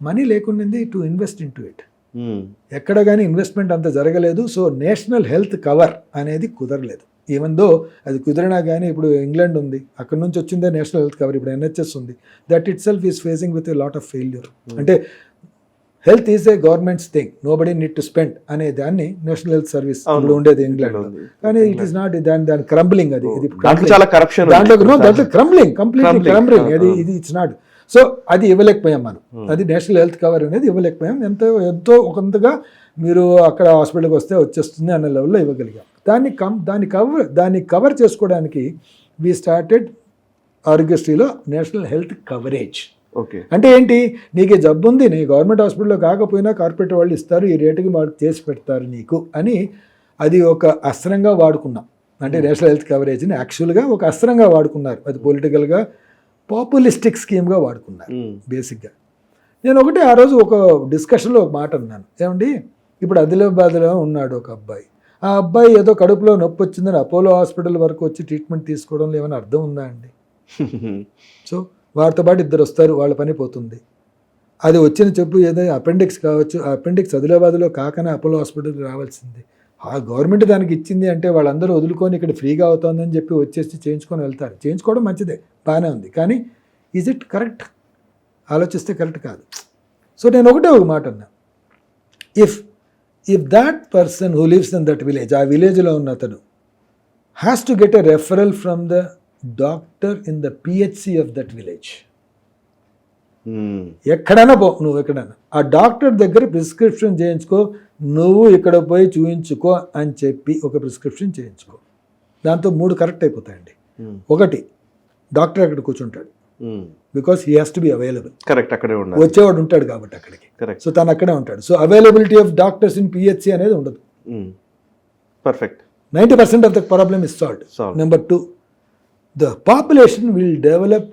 మనీ లేకుండింది to invest into it. ఎక్కడ కానీ ఇన్వెస్ట్మెంట్ అంత జరగలేదు. సో నేషనల్ హెల్త్ కవర్ అనేది కుదరలేదు. ఈవెన్ దో అది కుదిరినా కానీ, ఇప్పుడు ఇంగ్లాండ్ ఉంది, అక్కడ నుంచి వచ్చిందే నేషనల్ హెల్త్ కవర్. ఇప్పుడు NHS ఉంది. That itself is facing with a lot of failure. అంటే health is a government's thing, nobody need to spend అనే దాన్ని నేషనల్ హెల్త్ సర్వీస్ ఇప్పుడు ఉండేది ఇంగ్లాండ్. కానీ ఇట్ ఈస్ నాట్, దాని crumbling, అది దాంట్లో క్రంబ్లింగ్, కంప్లీట్లీ క్రంబ్లింగ్, ఇది ఇట్స్ నాట్. సో అది ఇవ్వలేకపోయాం మనం, అది నేషనల్ హెల్త్ కవర్ అనేది ఇవ్వలేకపోయాం. ఎంతో కొంతగా మీరు అక్కడ హాస్పిటల్కి వస్తే వచ్చేస్తుంది అన్న లెవెల్లో ఇవ్వగలిగాం. దాన్ని కవర్ చేసుకోవడానికి వీ స్టార్టెడ్ ఆరోగ్యశ్రీలో నేషనల్ హెల్త్ కవరేజ్. ఓకే, అంటే ఏంటి, నీకు జబ్బు ఉంది, నీ గవర్నమెంట్ హాస్పిటల్లో కాకపోయినా కార్పొరేట్ వాళ్ళు ఇస్తారు, ఈ రేటుకి వాళ్ళు చేసి పెడతారు నీకు అని, అది ఒక అస్త్రంగా వాడుకున్నాం. అంటే నేషనల్ హెల్త్ కవరేజ్ని యాక్చువల్గా ఒక అస్త్రంగా వాడుకున్నారు. అది పొలిటికల్గా పాపులిస్టిక్ స్కీమ్గా వాడుకున్నారు బేసిక్గా. నేను ఒకటి ఆ రోజు ఒక డిస్కషన్లో ఒక మాట అన్నాను, ఏమండి ఇప్పుడు ఆదిలాబాద్లో ఉన్నాడు ఒక అబ్బాయి, ఆ అబ్బాయి ఏదో కడుపులో నొప్పి వచ్చిందని అపోలో హాస్పిటల్ వరకు వచ్చి ట్రీట్మెంట్ తీసుకోవడంలో ఏమైనా అర్థం ఉందా అండి? సో వారితో పాటు ఇద్దరు వస్తారు, వాళ్ళ పని పోతుంది. అది వచ్చిన చెప్పు ఏదో అపెండిక్స్ కావచ్చు, ఆ అపెండిక్స్ ఆదిలాబాద్లో కాకనే అపోలో హాస్పిటల్కి రావాల్సింది. ఆ గవర్నమెంట్ దానికి ఇచ్చింది అంటే వాళ్ళందరూ వదులుకొని ఇక్కడ ఫ్రీగా అవుతుందని చెప్పి వచ్చేసి చేయించుకొని వెళ్తారు. చేయించుకోవడం మంచిదే, బాగానే ఉంది, కానీ ఈజ్ ఇట్ కరెక్ట్? ఆలోచిస్తే కరెక్ట్ కాదు. సో నేను ఒకటే ఒక మాట అన్నా, if that person who lives in that village, ఆ విలేజ్లో ఉన్న అతను has to get a referral from the doctor in the PHC of that village. ఎక్కడైనా పో, నువ్వు ఎక్కడైనా ఆ డాక్టర్ దగ్గర ప్రిస్క్రిప్షన్ చేయించుకో, నువ్వు ఇక్కడ పోయి చూయించుకో అని చెప్పి ఒక ప్రిస్క్రిప్షన్ చేయించుకో. దాంతో 3 కరెక్ట్ అయిపోతాయండి. ఒకటి, డాక్టర్ అక్కడ కూర్చుంటాడు, because he has to be available. Correct, అక్కడే ఉండాలి, వచ్చేవాడు ఉంటాడు కాబట్టి అక్కడికి. కరెక్ట్. సో తను అక్కడే ఉంటాడు. So availability of doctors in PHC అనేది ఉండదు. Perfect. 90% of the problem is solved. Number 2, the population will develop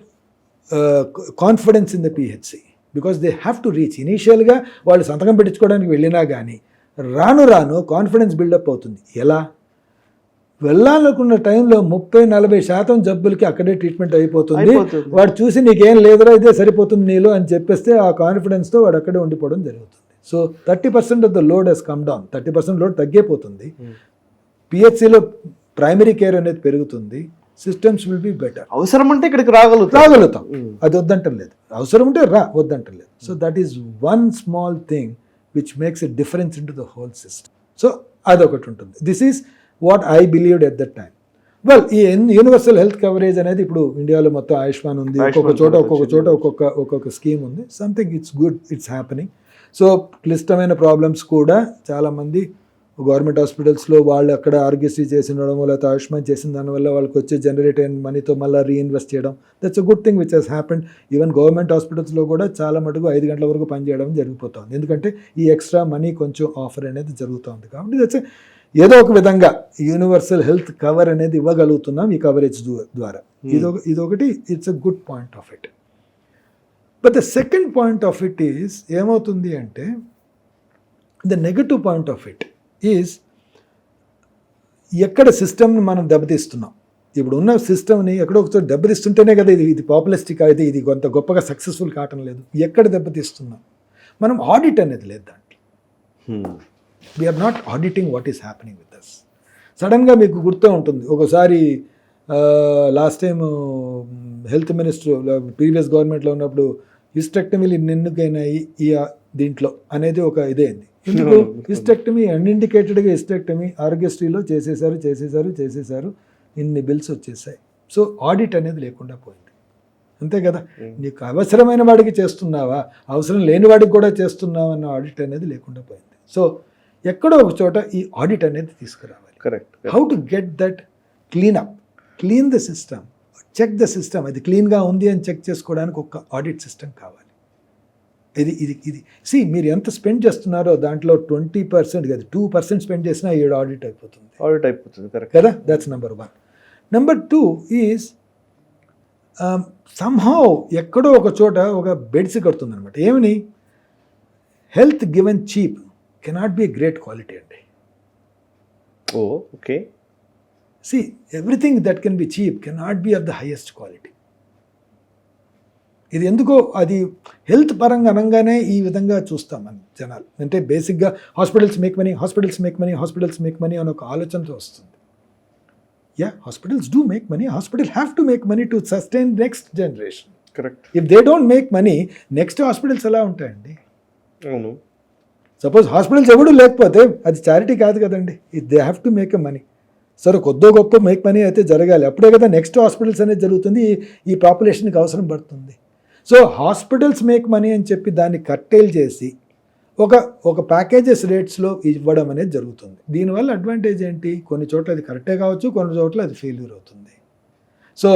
confidence in the PHC because they have to reach. ఇనీషియల్గా వాళ్ళు సంతకం పెట్టించుకోవడానికి వెళ్ళినా కానీ రాను రాను కాన్ఫిడెన్స్ బిల్డప్ అవుతుంది. ఎలా? వెళ్ళాలనుకున్న టైంలో 30-40% జబ్బులకి అక్కడే ట్రీట్మెంట్ అయిపోతుంది. వాడు చూసి నీకేం లేదురా, ఇదే సరిపోతుంది నీలో అని చెప్పేస్తే ఆ కాన్ఫిడెన్స్తో వాడు అక్కడే ఉండిపోవడం జరుగుతుంది. So 30% of the load has come down. 30% load తగ్గిపోతుంది. పిహెచ్సిలో ప్రైమరీ కేర్ అనేది పెరుగుతుంది. Systems will be better. అవసరం అంటే ఇక్కడికి రాగలుగుతాం. అది వద్దంటలేదు, అవసరం ఉంటే వద్దంటలేదు. So that is one small thing which makes a difference in to the whole system. So అదొకటి ఉంటుంది. This is what I believed at that time. Well, ఈ యూనివర్సల్ హెల్త్ కవరేజ్ అనేది ఇప్పుడు ఇండియాలో మొత్తం ఆయుష్మాన్ ఉంది, ఒక్కొక్క చోట ఒక్కొక్క స్కీమ్ ఉంది. Something it's good, it's happening. So క్లిష్టమైన ప్రాబ్లమ్స్ కూడా చాలామంది గవర్నమెంట్ హాస్పిటల్స్లో వాళ్ళు అక్కడ ఆరోగ్యశ్రీ చేసినడము లేకపోతే ఆయుష్మాన్ చేసిన దానివల్ల వాళ్ళకి వచ్చే జనరేట్ అయిన మనీతో మళ్ళీ రీఇన్వెస్ట్ చేయడం, that's a good thing which has happened. Even government హాస్పిటల్స్లో కూడా చాలా మటుకు 5 గంటల వరకు పనిచేయడం జరిగిపోతుంది, ఎందుకంటే ఈ ఎక్స్ట్రా మనీ కొంచెం ఆఫర్ అనేది జరుగుతుంది. కాబట్టి దట్స్ ఏదో ఒక విధంగా యూనివర్సల్ హెల్త్ కవర్ అనేది ఇవ్వగలుగుతున్నాం ఈ కవరేజ్ ద్వారా. ఇదొకటి, it's a good point of it. But the second point of it is ఏమవుతుంది అంటే, the negative point of it is ఎక్కడ సిస్టమ్ని మనం దెబ్బతీస్తున్నాం. ఇప్పుడు ఉన్న సిస్టమ్ని ఎక్కడో ఒకచోట దెబ్బతీస్తుంటేనే కదా ఇది పాపులిస్టిక్ అయితే ఇది కొంత గొప్పగా సక్సెస్ఫుల్ కావటం లేదు. ఎక్కడ దెబ్బతీస్తున్నాం? మనం ఆడిట్ అనేది లేదు దాంట్లో. We're not auditing what is happening with us. సడన్గా మీకు గుర్తు ఉంటుంది, ఒకసారి last time health minister previous గవర్నమెంట్లో ఉన్నప్పుడు హిస్టెక్టమీలు ఎన్నికైనాయి ఈ దీంట్లో అనేది ఒక ఇదేంది. ఎందుకు హిస్టెక్టమీ అన్ఇండికేటెడ్గా హిస్టెక్టమీ ఆరోగ్యశ్రీలో చేసేసారు, ఇన్ని బిల్స్ వచ్చేసాయి. సో ఆడిట్ అనేది లేకుండా పోయింది, అంతే కదా. నీకు అవసరమైన వాడికి చేస్తున్నావా, అవసరం లేని వాడికి కూడా చేస్తున్నావా అన్న ఆడిట్ అనేది లేకుండా పోయింది. సో ఎక్కడో ఒక చోట ఈ ఆడిట్ అనేది తీసుకురావాలి. Correct. How to get that clean the system, check the system. అది క్లీన్గా ఉంది అని చెక్ చేసుకోవడానికి ఒక ఆడిట్ సిస్టమ్ కావాలి. ఇది మీరు ఎంత స్పెండ్ చేస్తున్నారో దాంట్లో 20% కాదు 2% స్పెండ్ చేసినా 7 ఆడిట్ అయిపోతుంది. కరెక్ట్ కదా. That's number 1. Number 2 is somehow ఎక్కడో ఒక చోట ఒక బెడ్స్ కడుతుంది అనమాట. ఏమని? Health given cheap cannot be great quality అండి. Okay. Everything that can be cheap cannot be of the highest quality. ఇది ఎందుకో అది హెల్త్ పరంగా అనగానే ఈ విధంగా చూస్తాం మన జనాలు. అంటే బేసిక్గా హాస్పిటల్స్ మేక్ మనీ అని ఒక ఆలోచనతో వస్తుంది. Hospitals do make money, hospital have to make money to sustain next generation. Correct. If they don't make money, next hospitals ఎలా ఉంటాయండి? అవును. సపోజ్ హాస్పిటల్స్ ఎవడు లేకపోతే అది చారిటీ కాదు కదండి. They have to make a money. సరే కొద్దో గొప్ప మేక్ మనీ అయితే జరగాలి, అప్పుడే కదా నెక్స్ట్ హాస్పిటల్స్ అనేది జరుగుతుంది, ఈ పాపులేషన్కి అవసరం పడుతుంది. సో హాస్పిటల్స్ మేక్ మనీ అని చెప్పి దాన్ని కట్టేలు చేసి ఒక ప్యాకేజెస్ రేట్స్లో ఇవ్వడం అనేది జరుగుతుంది. దీనివల్ల అడ్వాంటేజ్ ఏంటి? కొన్ని చోట్ల అది కరెక్టే కావచ్చు, కొన్ని చోట్ల అది ఫెయిల్యూర్ అవుతుంది. సో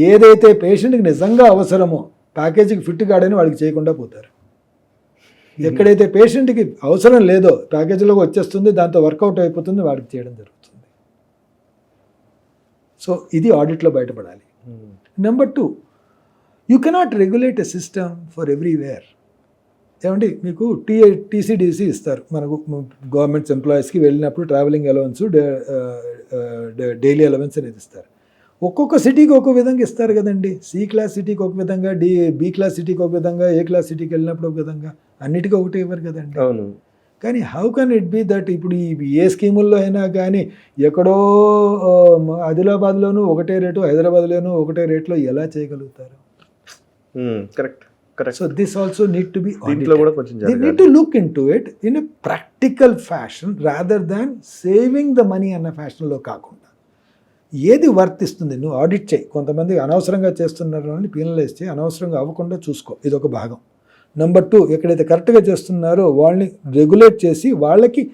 ఏదైతే పేషెంట్కి నిజంగా అవసరమో ప్యాకేజీకి ఫిట్ కాడని వాడికి చేయకుండా పోతారు. ఎక్కడైతే పేషెంట్కి అవసరం లేదో ప్యాకేజీలోకి వచ్చేస్తుంది, దాంతో వర్కౌట్ అయిపోతుంది, వాడికి చేయడం జరుగుతుంది. సో ఇది ఆడిట్లో బయటపడాలి. Number 2, you cannot regulate a system for everywhere. ఏమండి మీకు టీసీడీసీ ఇస్తారు మనకు గవర్నమెంట్స్ ఎంప్లాయీస్కి వెళ్ళినప్పుడు ట్రావెలింగ్ అలవెన్స్ డైలీ అలవెన్స్ అనేది ఇస్తారు. ఒక్కొక్క సిటీకి ఒక్కొక్క విధంగా ఇస్తారు కదండి. సి క్లాస్ సిటీకి ఒక విధంగా, బి క్లాస్ సిటీకి ఒక విధంగా, ఏ క్లాస్ సిటీకి వెళ్ళినప్పుడు ఒక విధంగా, అన్నిటికీ ఒకటి ఇవ్వరు కదండి. అవును. కానీ how can it be that ఇప్పుడు ఏ స్కీముల్లో అయినా కానీ ఎక్కడో ఆదిలాబాద్లోనూ ఒకటే రేటు, హైదరాబాద్లోనూ ఒకటే రేట్లో ఎలా చేయగలుగుతారు? Correct correct. So this also need to be దీంట్లో కూడా కొంచెం they need to look into it in a practical fashion rather than saving the money అన్న ఫ్యాషన్లో కాకుండా ఏది వర్తిస్తుంది నువ్వు ఆడిట్ చేయి. కొంతమంది అనవసరంగా చేస్తున్నారు అని పీనలైజ్ చేయి, అనవసరంగా అవ్వకుండా చూసుకో, ఇది ఒక భాగం. నెంబర్ 2, ఎక్కడైతే కరెక్ట్గా చేస్తున్నారో వాళ్ళని రెగ్యులేట్ చేసి వాళ్ళకి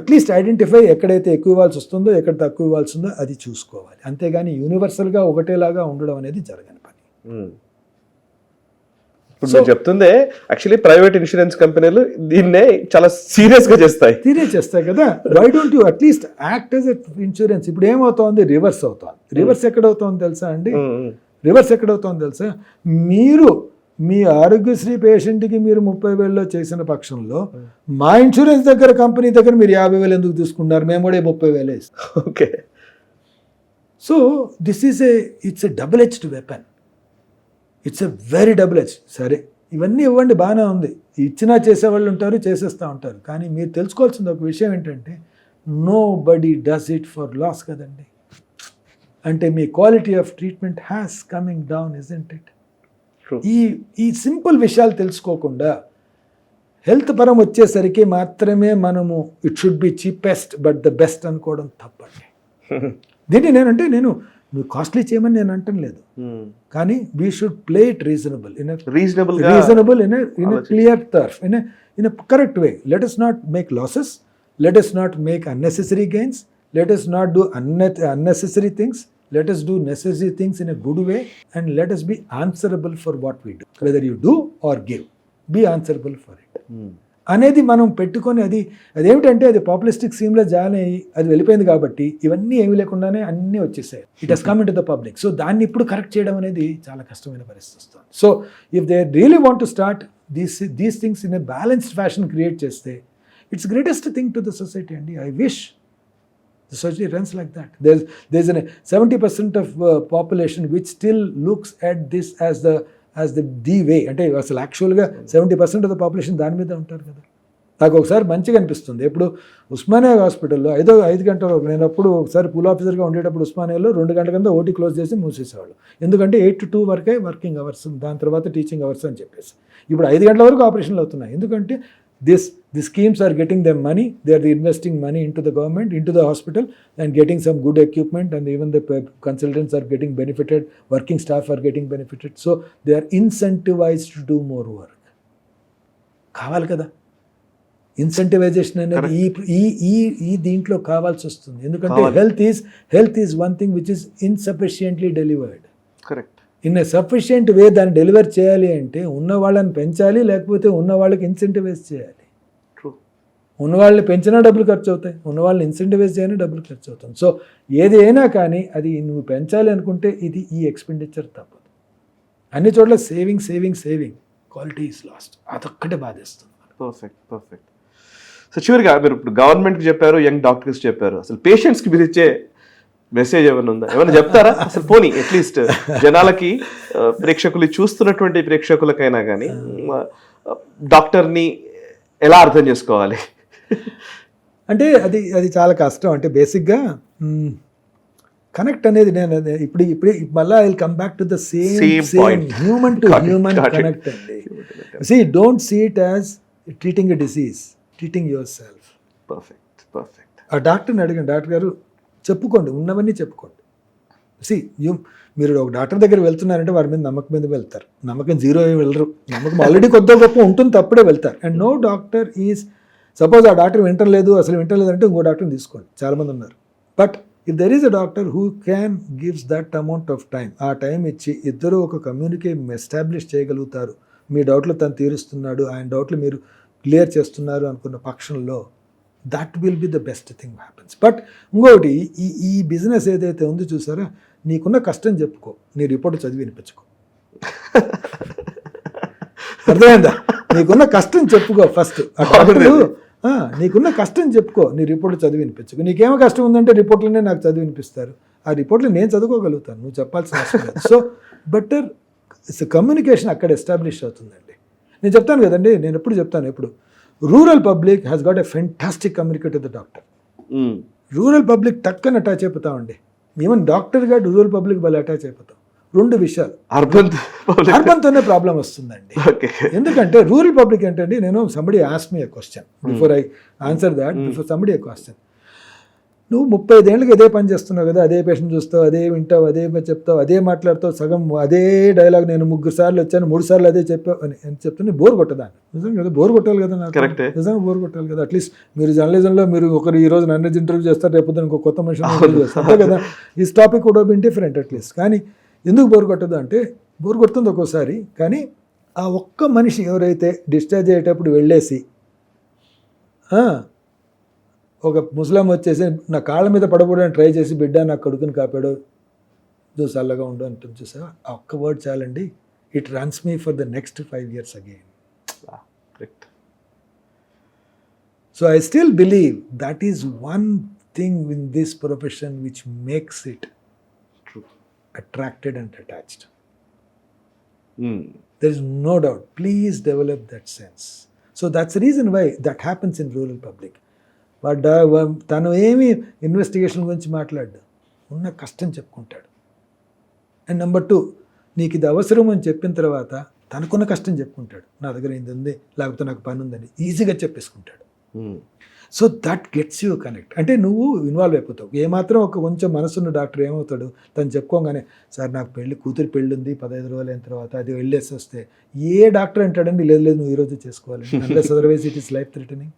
అట్లీస్ట్ ఐడెంటిఫై ఎక్కడైతే ఎక్కువ ఇవ్వాల్సి వస్తుందో, ఎక్కడ తక్కువ ఇవ్వాల్సి ఉందో అది చూసుకోవాలి. అంతేగాని యూనివర్సల్గా ఒకటేలాగా ఉండడం అనేది జరగని పని. ఇప్పుడు మీరు చెప్తుందే యాక్చువల్లీ ప్రైవేట్ ఇన్సూరెన్స్ కంపెనీలు దీన్నే చాలా సీరియస్గా చేస్తాయి కదా. Why don't you at least act as a insurance? ఇప్పుడు ఏమవుతోంది, రివర్స్ అవుతోంది. రివర్స్ ఎక్కడవుతోంది తెలుసా అండి? రివర్స్ ఎక్కడవుతోంది తెలుసా? మీరు మీ ఆరోగ్యశ్రీ పేషెంట్కి మీరు 30,000 చేసిన పక్షంలో మా ఇన్సూరెన్స్ దగ్గర కంపెనీ దగ్గర మీరు 50,000 ఎందుకు తీసుకున్నారు? మేము కూడా 30,000 ఇస్తాం. Okay. So this is it's a double edged weapon. It's a very double edge. సరే ఇవన్నీ ఇవ్వండి, బాగానే ఉంది, ఇచ్చినా చేసేవాళ్ళు ఉంటారు, చేసేస్తూ ఉంటారు. కానీ మీరు తెలుసుకోవాల్సిన ఒక విషయం ఏంటంటే nobody does it for loss కదండి. అంటే మీ quality of treatment has coming down, isn't it? ఈ సింపుల్ విషయాలు తెలుసుకోకుండా హెల్త్ పరం వచ్చేసరికి మాత్రమే మనము it should be cheapest but the best అనుకోవడం తప్పండి. దీన్ని నేను నువ్వు కాస్ట్లీ చేయమని నేను అంటం లేదు, కానీ we should play it reasonable in a clear turf, in a correct way. Let us not make losses, let us not make unnecessary gains, let us not do unnecessary things, let us do necessary things in a good way, and let us be answerable for what we do. Whether you do or give, be answerable for it అనేది మనం పెట్టుకొని అదేమిటంటే అది populistic స్కీమ్లో join అయ్యి అది వెళ్ళిపోయింది కాబట్టి ఇవన్నీ ఏమీ లేకుండానే అన్నీ వచ్చేసాయి. It has come in to the public. So దాన్ని ఇప్పుడు కరెక్ట్ చేయడం అనేది చాలా కష్టమైన పరిస్థితి వస్తుంది. So if they really want to start these things in a balanced fashion create చేస్తే it's greatest thing to the society అండి. I wish the society runs like that. There's 70% of population which still looks at this as the way. అంటే అసలు యాక్చువల్గా 70% of the population దాని మీద ఉంటారు కదా. నాకు ఒకసారి మంచిగా అనిపిస్తుంది, ఎప్పుడు ఉస్మానియా హాస్పిటల్లో 5 గంటలు, నేను అప్పుడు ఒకసారి పూల్ ఆఫీసర్గా ఉండేటప్పుడు ఉస్మానియాలో 2 గంటల కింద ఓటీ క్లోజ్ చేసి మూసేసేవాళ్ళు. ఎందుకంటే 8 to 2 వరకే వర్కింగ్ అవర్స్, దాని తర్వాత టీచింగ్ అవర్స్ అని చెప్పేసి. ఇప్పుడు 5 గంటల వరకు ఆపరేషన్లు అవుతున్నాయి. ఎందుకంటే the schemes are getting them money, they are investing money into the government, into the hospital, and getting some good equipment, and even the consultants are getting benefited, working staff are getting benefited. So they are incentivized to do more work. కావాలి కదా incentivisation అనేది ఈ దీంట్లో కావాల్సి వస్తుంది. ఎందుకంటే health is one thing which is insufficiently delivered. Correct. In a sufficient way దాన్ని deliver చేయాలి అంటే ఉన్న వాళ్ళని పెంచాలి, లేకపోతే ఉన్న వాళ్ళకి ఇన్సెంటివైజ్ చేయాలి. ఉన్న వాళ్ళని పెంచినా డబ్బులు ఖర్చు అవుతాయి, ఉన్న వాళ్ళని ఇన్సెంటివైజ్ చేయని డబ్బులు ఖర్చు అవుతుంది. సో ఏది అయినా కానీ అది నువ్వు పెంచాలి అనుకుంటే ఈ ఎక్స్పెండిచర్ తప్పదు. అన్ని చోట్ల సేవింగ్ క్వాలిటీ ఈజ్ లాస్ట్. అదొక్కటే బాధేస్తుంది. పర్ఫెక్ట్. సో చివరిగా మీరు ఇప్పుడు గవర్నమెంట్కి చెప్పారు, యంగ్ డాక్టర్స్ చెప్పారు, అసలు పేషెంట్స్కి మీరు ఇచ్చే మెసేజ్ ఏమైనా ఉందా? ఏమైనా చెప్తారా అసలు? పోనీ అట్లీస్ట్ జనాలకి, ప్రేక్షకులు చూస్తున్నటువంటి ప్రేక్షకులకైనా కానీ డాక్టర్ని ఎలా అర్థం చేసుకోవాలి? అంటే అది చాలా కష్టం. అంటే బేసిక్గా కనెక్ట్ అనేది నేను ఇప్పుడు మళ్ళీ I will come back to the same human to human connect అండి. See don't see it as treating a disease, treating your self. Perfect. ఆ డాక్టర్ని అడిగాను, డాక్టర్ గారు చెప్పుకోండి, ఉన్నవన్నీ చెప్పుకోండి. మీరు ఒక డాక్టర్ దగ్గర వెళ్తున్నారంటే వారి మీద నమ్మకం మీద వెళ్తారు. నమ్మకం జీరో వెళ్ళరు, నమ్మకం ఆల్రెడీ కొద్ది గొప్ప ఉంటుంది, అప్పుడే వెళ్తారు. And no doctor is, suppose ఆ డాక్టర్ వింటలేదు అంటే ఇంకో డాక్టర్ని తీసుకోండి, చాలామంది ఉన్నారు. But if there is a doctor who can gives that amount of time, ఆ టైం ఇచ్చి ఇద్దరు ఒక కమ్యూనికేట్ ఎస్టాబ్లిష్ చేయగలుగుతారు, మీ డౌట్లు తను తీరుస్తున్నాడు, ఆయన డౌట్లు మీరు క్లియర్ చేస్తున్నారు అనుకున్న పక్షంలో that will be the best thing happens. But ఇంకొకటి, ఈ బిజినెస్ ఏదైతే ఉందో చూసారా, నీకున్న కష్టం చెప్పుకో, నీ రిపోర్ట్ చదివి వినిపించుకో. అర్థమైందా? నీకున్న కష్టం చెప్పుకో ఫస్ట్. నీకున్న కష్టం చెప్పుకో, నీ రిపోర్ట్లు చదివి వినిపించుకో. నీకేమో కష్టం ఉందంటే రిపోర్ట్లనే నాకు చదివి వినిపిస్తారు, ఆ రిపోర్ట్లు నేను చదువుకోగలుగుతాను, నువ్వు చెప్పాల్సిన అవసరం లేదు. సో బెటర్ కమ్యూనికేషన్ అక్కడ ఎస్టాబ్లిష్ అవుతుందండి. నేను చెప్తాను కదండి, నేను ఎప్పుడు చెప్తాను, ఎప్పుడు rural public has got a fantastic communicate the doctor. Rural public టక్కన అటాచ్ అయిపోతామండి. ఈవెన్ డాక్టర్ గా రూరల్ పబ్లిక్ వాళ్ళు అటాచ్ అయిపోతాం. రెండు విషయాలు, అర్బన్తోనే ప్రాబ్లం వస్తుందండి. ఎందుకంటే రూరల్ పబ్లిక్ ఏంటండి, నేను somebody ask me a question before I answer that, before somebody a question. నువ్వు 35 ఏళ్ళకి అదే పని చేస్తున్నావు కదా, అదే పేషెంట్ చూస్తావు, అదే వింటావు, అదే చెప్తావు, అదే మాట్లాడతావు, సగం అదే డైలాగ్ నేను 3 సార్లు వచ్చాను, 3 సార్లు అదే చెప్పావు అని చెప్తే బోర్ కొట్టదాన్ని. నిజం కదా, బోర్ కొట్టాలి కదా నాకు, నిజంగా బోర్ కొట్టాలి కదా. అట్లీస్ట్ మీరు జర్నలిజంలో మీరు ఒకరు ఈ రోజు నన్ను ఇంటర్వ్యూ చేస్తారు, రేపు ఇంకో కొత్త మనిషిని ఇంటర్వ్యూ చేస్తారు కదా, ఈ టాపిక్ కూడా బిన్ డిఫరెంట్ అట్లీస్ట్. కానీ ఎందుకు బోర్ కొట్టదు అంటే, బోర్ కొడుతుంది ఒక్కోసారి, కానీ ఆ ఒక్క మనిషి ఎవరైతే డిశ్చార్జ్ అయ్యేటప్పుడు వెళ్ళేసి ఒక ముస్లాం వచ్చేసి నా కాళ్ళ మీద పడబోడానికి ట్రై చేసి, బిడ్డ నా కొడుకుని కాపాడు, నువ్వు చల్లగా ఉండు అంటుంది చూసా, ఆ ఒక్క వర్డ్ చాలండి, it runs me for the next 5 years again. So I still believe that is one thing in this profession which makes it attracted and attached. There is no doubt. Please develop that sense. So that's the reason why that happens in rural public. But తను ఏమి investigation గురించి మాట్లాడు, ఉన్న కష్టం చెప్పుకుంటాడు. And number 2, నీకు ఇది అవసరం అని చెప్పిన తర్వాత తనకున్న కష్టం చెప్పుకుంటాడు, నా దగ్గర ఇది ఉంది, లేకపోతే నాకు పని ఉందని ఈజీగా చెప్పేసుకుంటాడు. So that gets you connect. అంటే నువ్వు ఇన్వాల్వ్ అయిపోతావు. ఏమాత్రం ఒక కొంచెం మనసున్న డాక్టర్ ఏమవుతాడు, తను చెప్పుకోగానే సార్ నాకు కూతురు పెళ్ళి ఉంది 15 రోజులు అయిన తర్వాత, అది వెళ్ళేసి వస్తే ఏ డాక్టర్ అంటాడండి, లేదు లేదు నువ్వు ఈరోజు చేసుకోవాలి, unless otherwise it is life threatening.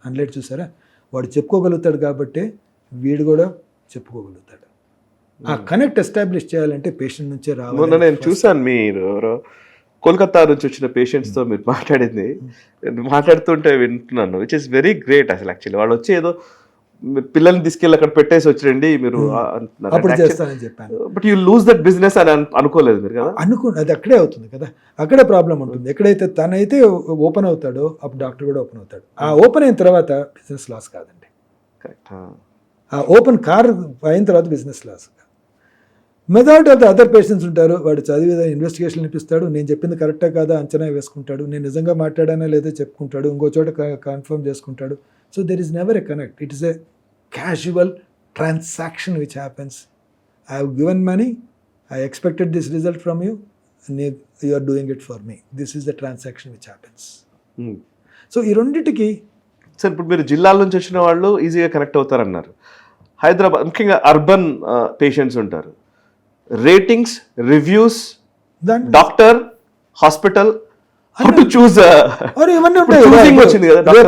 అన్లెట్ చూసారా, వాడు చెప్పుకోగలుగుతాడు కాబట్టి వీడు కూడా చెప్పుకోగలుగుతాడు. ఆ కనెక్ట్ ఎస్టాబ్లిష్ చేయాలంటే పేషెంట్ నుంచే రావాలి. నేను చూసాను మీరు కోల్కతా నుంచి వచ్చిన పేషెంట్స్తో మీరు మాట్లాడుతుంటే వింటున్నాను, విచ్ ఇస్ వెరీ గ్రేట్. అసలు యాక్చువల్లీ వాళ్ళు వచ్చి ఏదో పిల్లల్ని తీసుకెళ్ళి అక్కడ పెట్టేసి వచ్చరండి మీరు అప్పుడు చేస్తానని చెప్పాను, but you lose that business అని అనుకోలేదు మీరు కదా. అది అక్కడే అవుతుంది కదా, అక్కడే ప్రాబ్లం ఉంటుంది. ఎక్కడైతే తనైతే ఓపెన్ అవుతాడో అప్పుడు డాక్టర్ కూడా ఓపెన్ అవుతాడు. ఆ ఓపెన్ అయిన తర్వాత బిజినెస్ లాస్ కాదండి. కరెక్ట్. ఆ ఓపెన్ కార్ అయిన తర్వాత business loss. Method of the other patients ఉంటారు, వాడు చదివి ఇన్వెస్టిగేషన్ అనిపిస్తాడు, నేను చెప్పింది కరెక్టా కాదా అంచనా వేసుకుంటాడు, నేను నిజంగా మాట్లాడానా లేదా చెప్పుకుంటాడు, ఇంకో చోట కన్ఫర్మ్ చేసుకుంటాడు. So there is never a connect. It is a casual transaction which happens. I have given money, I expected this result from you, you are doing it for me. This is the transaction which happens. So ఈ రెండింటికి sir, ఇప్పుడు మీరు జిల్లాల నుంచి వచ్చిన వాళ్ళు ఈజీగా connect అవుతారన్నారు. Hyderabad ముఖ్యంగా అర్బన్ పేషెంట్స్ ఉంటారు. రేటింగ్స్, రివ్యూస్, డాక్టర్, హాస్పిటల్,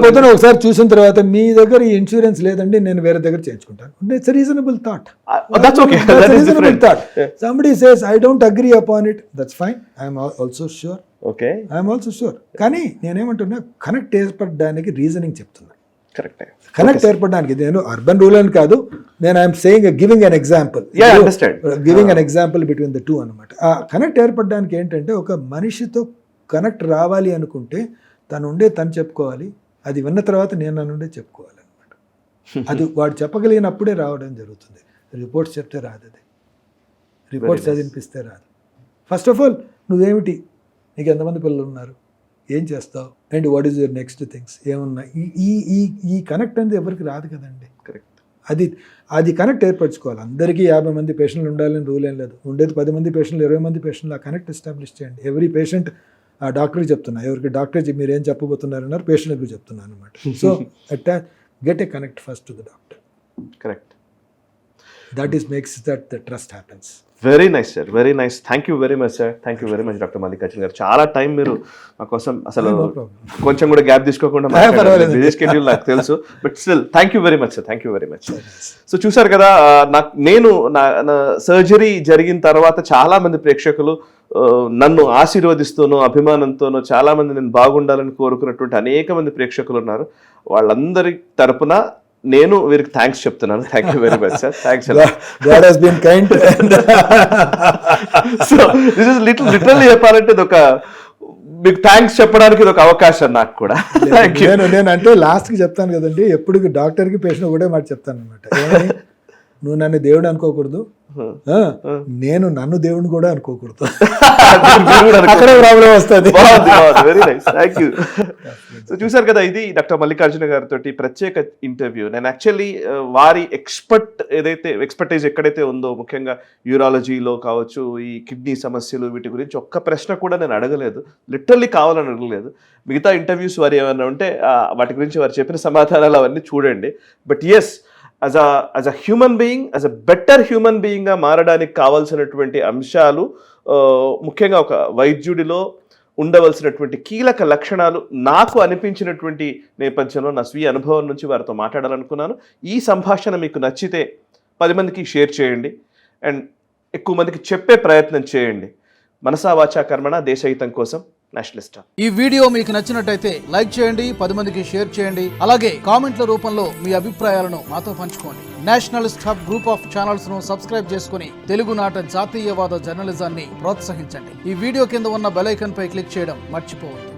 పొద్దున ఒకసారి చూసిన తర్వాత మీ దగ్గర ఈ ఇన్సూరెన్స్ లేదండి, నేను వేరే దగ్గర చేయించుకుంటాను. It's reasonable thought. Somebody says I don't agree upon it, that's fine. I am also sure. Okay. I am also sure. కానీ నేనేమంటున్నా, కనెక్ట్ ఏర్పడడానికి రీజనింగ్ చెప్తున్నా. కరెక్ట్. కనెక్ట్ ఏర్పడడానికి నేను అర్బన్ రూరల్ అని కాదు, నేను I'm saying giving an example, giving an example between the two అనమాట. ఆ కనెక్ట్ ఏర్పడడానికి ఏంటంటే, ఒక మనిషితో కనెక్ట్ రావాలి అనుకుంటే తను చెప్పుకోవాలి, అది విన్న తర్వాత నేను నన్నుండే చెప్పుకోవాలి అనమాట. అది వాడు చెప్పగలిగినప్పుడే రావడం జరుగుతుంది. రిపోర్ట్స్ చెప్తే రాదు, అది రిపోర్ట్స్ చదివినిపిస్తే రాదు. ఫస్ట్ ఆఫ్ ఆల్ నువ్వేమిటి, నీకు ఎంతమంది పిల్లలు ఉన్నారు, ఏం చేస్తావు, and what is your next things ఏమున్నాయి, ఈ కనెక్ట్ అనేది ఎవరికి రాదు కదండి. కరెక్ట్. అది కనెక్ట్ ఏర్పరచుకోవాలి. అందరికీ 50 మంది పేషెంట్లు ఉండాలని రూల్ ఏం లేదు. ఉండేది 10 మంది పేషెంట్లు, 20 మంది పేషెంట్లు. ఆ కనెక్ట్ ఎస్టాబ్లిష్ చేయండి. ఎవ్రీ పేషెంట్, ఆ డాక్టర్కి చెప్తున్నా, ఎవరికి డాక్టర్ మీరు ఏం చెప్పబోతున్నారన్నారు పేషెంట్కి చెప్తున్నాను అనమాట. So get a connect first to the doctor. Correct. That is makes that the trust happens. Very nice sir, very nice. Thank you very much sir. Thank you very much doctor Mallikarjuna గారు. చాలా time మీరు మా కోసం అసలు కొంచెం కూడా gap తీసుకోకుండా busy schedule నాకు తెలుసు, but still thank you very much sir. Thank you very much. So చూసారు కదా, నేను నా సర్జరీ జరిగిన తర్వాత చాలా మంది ప్రేక్షకులు నన్ను ఆశీర్వదిస్తూనో అభిమానంతోనో చాలా మంది నేను బాగుండాలని కోరుకున్నటువంటి అనేక మంది ప్రేక్షకులు ఉన్నారు. వాళ్ళందరి తరపున నేను వీరికి థ్యాంక్స్ చెప్తున్నాను. Thank you very much sir. Thanks. God has been kind. So this is literally చెప్పాలంటే ఒక మీకు థ్యాంక్స్ చెప్పడానికి ఇది ఒక అవకాశం నాకు కూడా. Thank you. నేను అంటే లాస్ట్కి చెప్తాను కదండి, ఎప్పుడు డాక్టర్కి పేషెంట్ ఒకటే మాట చెప్తాను అనమాట, నువ్వు నన్ను దేవుడు అనుకోకూడదు, నేను నన్ను దేవుడిని కూడా అనుకోకూడదు, అక్కడ ప్రాబ్లం వస్తుంది. Very nice, thank you. So చూసారు కదా, ఇది డాక్టర్ మల్లికార్జున గారితో ప్రత్యేక ఇంటర్వ్యూ. నేను యాక్చువల్లీ వారి ఎక్స్పర్టైజ్ ఎక్కడైతే ఉందో, ముఖ్యంగా యూరాలజీలో కావచ్చు, ఈ కిడ్నీ సమస్యలు వీటి గురించి ఒక్క ప్రశ్న కూడా నేను అడగలేదు, లిటరల్లీ కావాలని అడగలేదు. మిగతా ఇంటర్వ్యూస్ వారు ఏమైనా ఉంటే వాటి గురించి వారు చెప్పిన సమాధానాలు అవన్నీ చూడండి. But yes, as a human being, as a better human being గా మారడానికి కావాల్సినటువంటి అంశాలు, ముఖ్యంగా ఒక వైద్యుడిలో ఉండవలసినటువంటి కీలక లక్షణాలు నాకు అనిపించినటువంటి నేపథ్యంలో నా స్వీయ అనుభవం నుంచి వారితో మాట్లాడాలనుకున్నాను. ఈ సంభాషణ మీకు నచ్చితే 10 మందికి షేర్ చేయండి అండ్ ఎక్కువ మందికి చెప్పే ప్రయత్నం చేయండి. మనసా వాచా కర్మణ, దేశహితం కోసం, నేషనలిస్ట్. ఈ వీడియో మీకు నచ్చినట్టయితే లైక్ చేయండి, 10 మందికి షేర్ చేయండి. అలాగే కామెంట్ల రూపంలో మీ అభిప్రాయాలను మాతో పంచుకోండి. Nationalist hub group of channels ను సబ్స్క్రైబ్ చేసుకుని తెలుగునాట జాతీయవాద జర్నలిజాన్ని ప్రోత్సహించండి. ఈ వీడియో కింద ఉన్న బెల్ ఐకాన్ పై క్లిక్ చేయడం మర్చిపోవద్దు.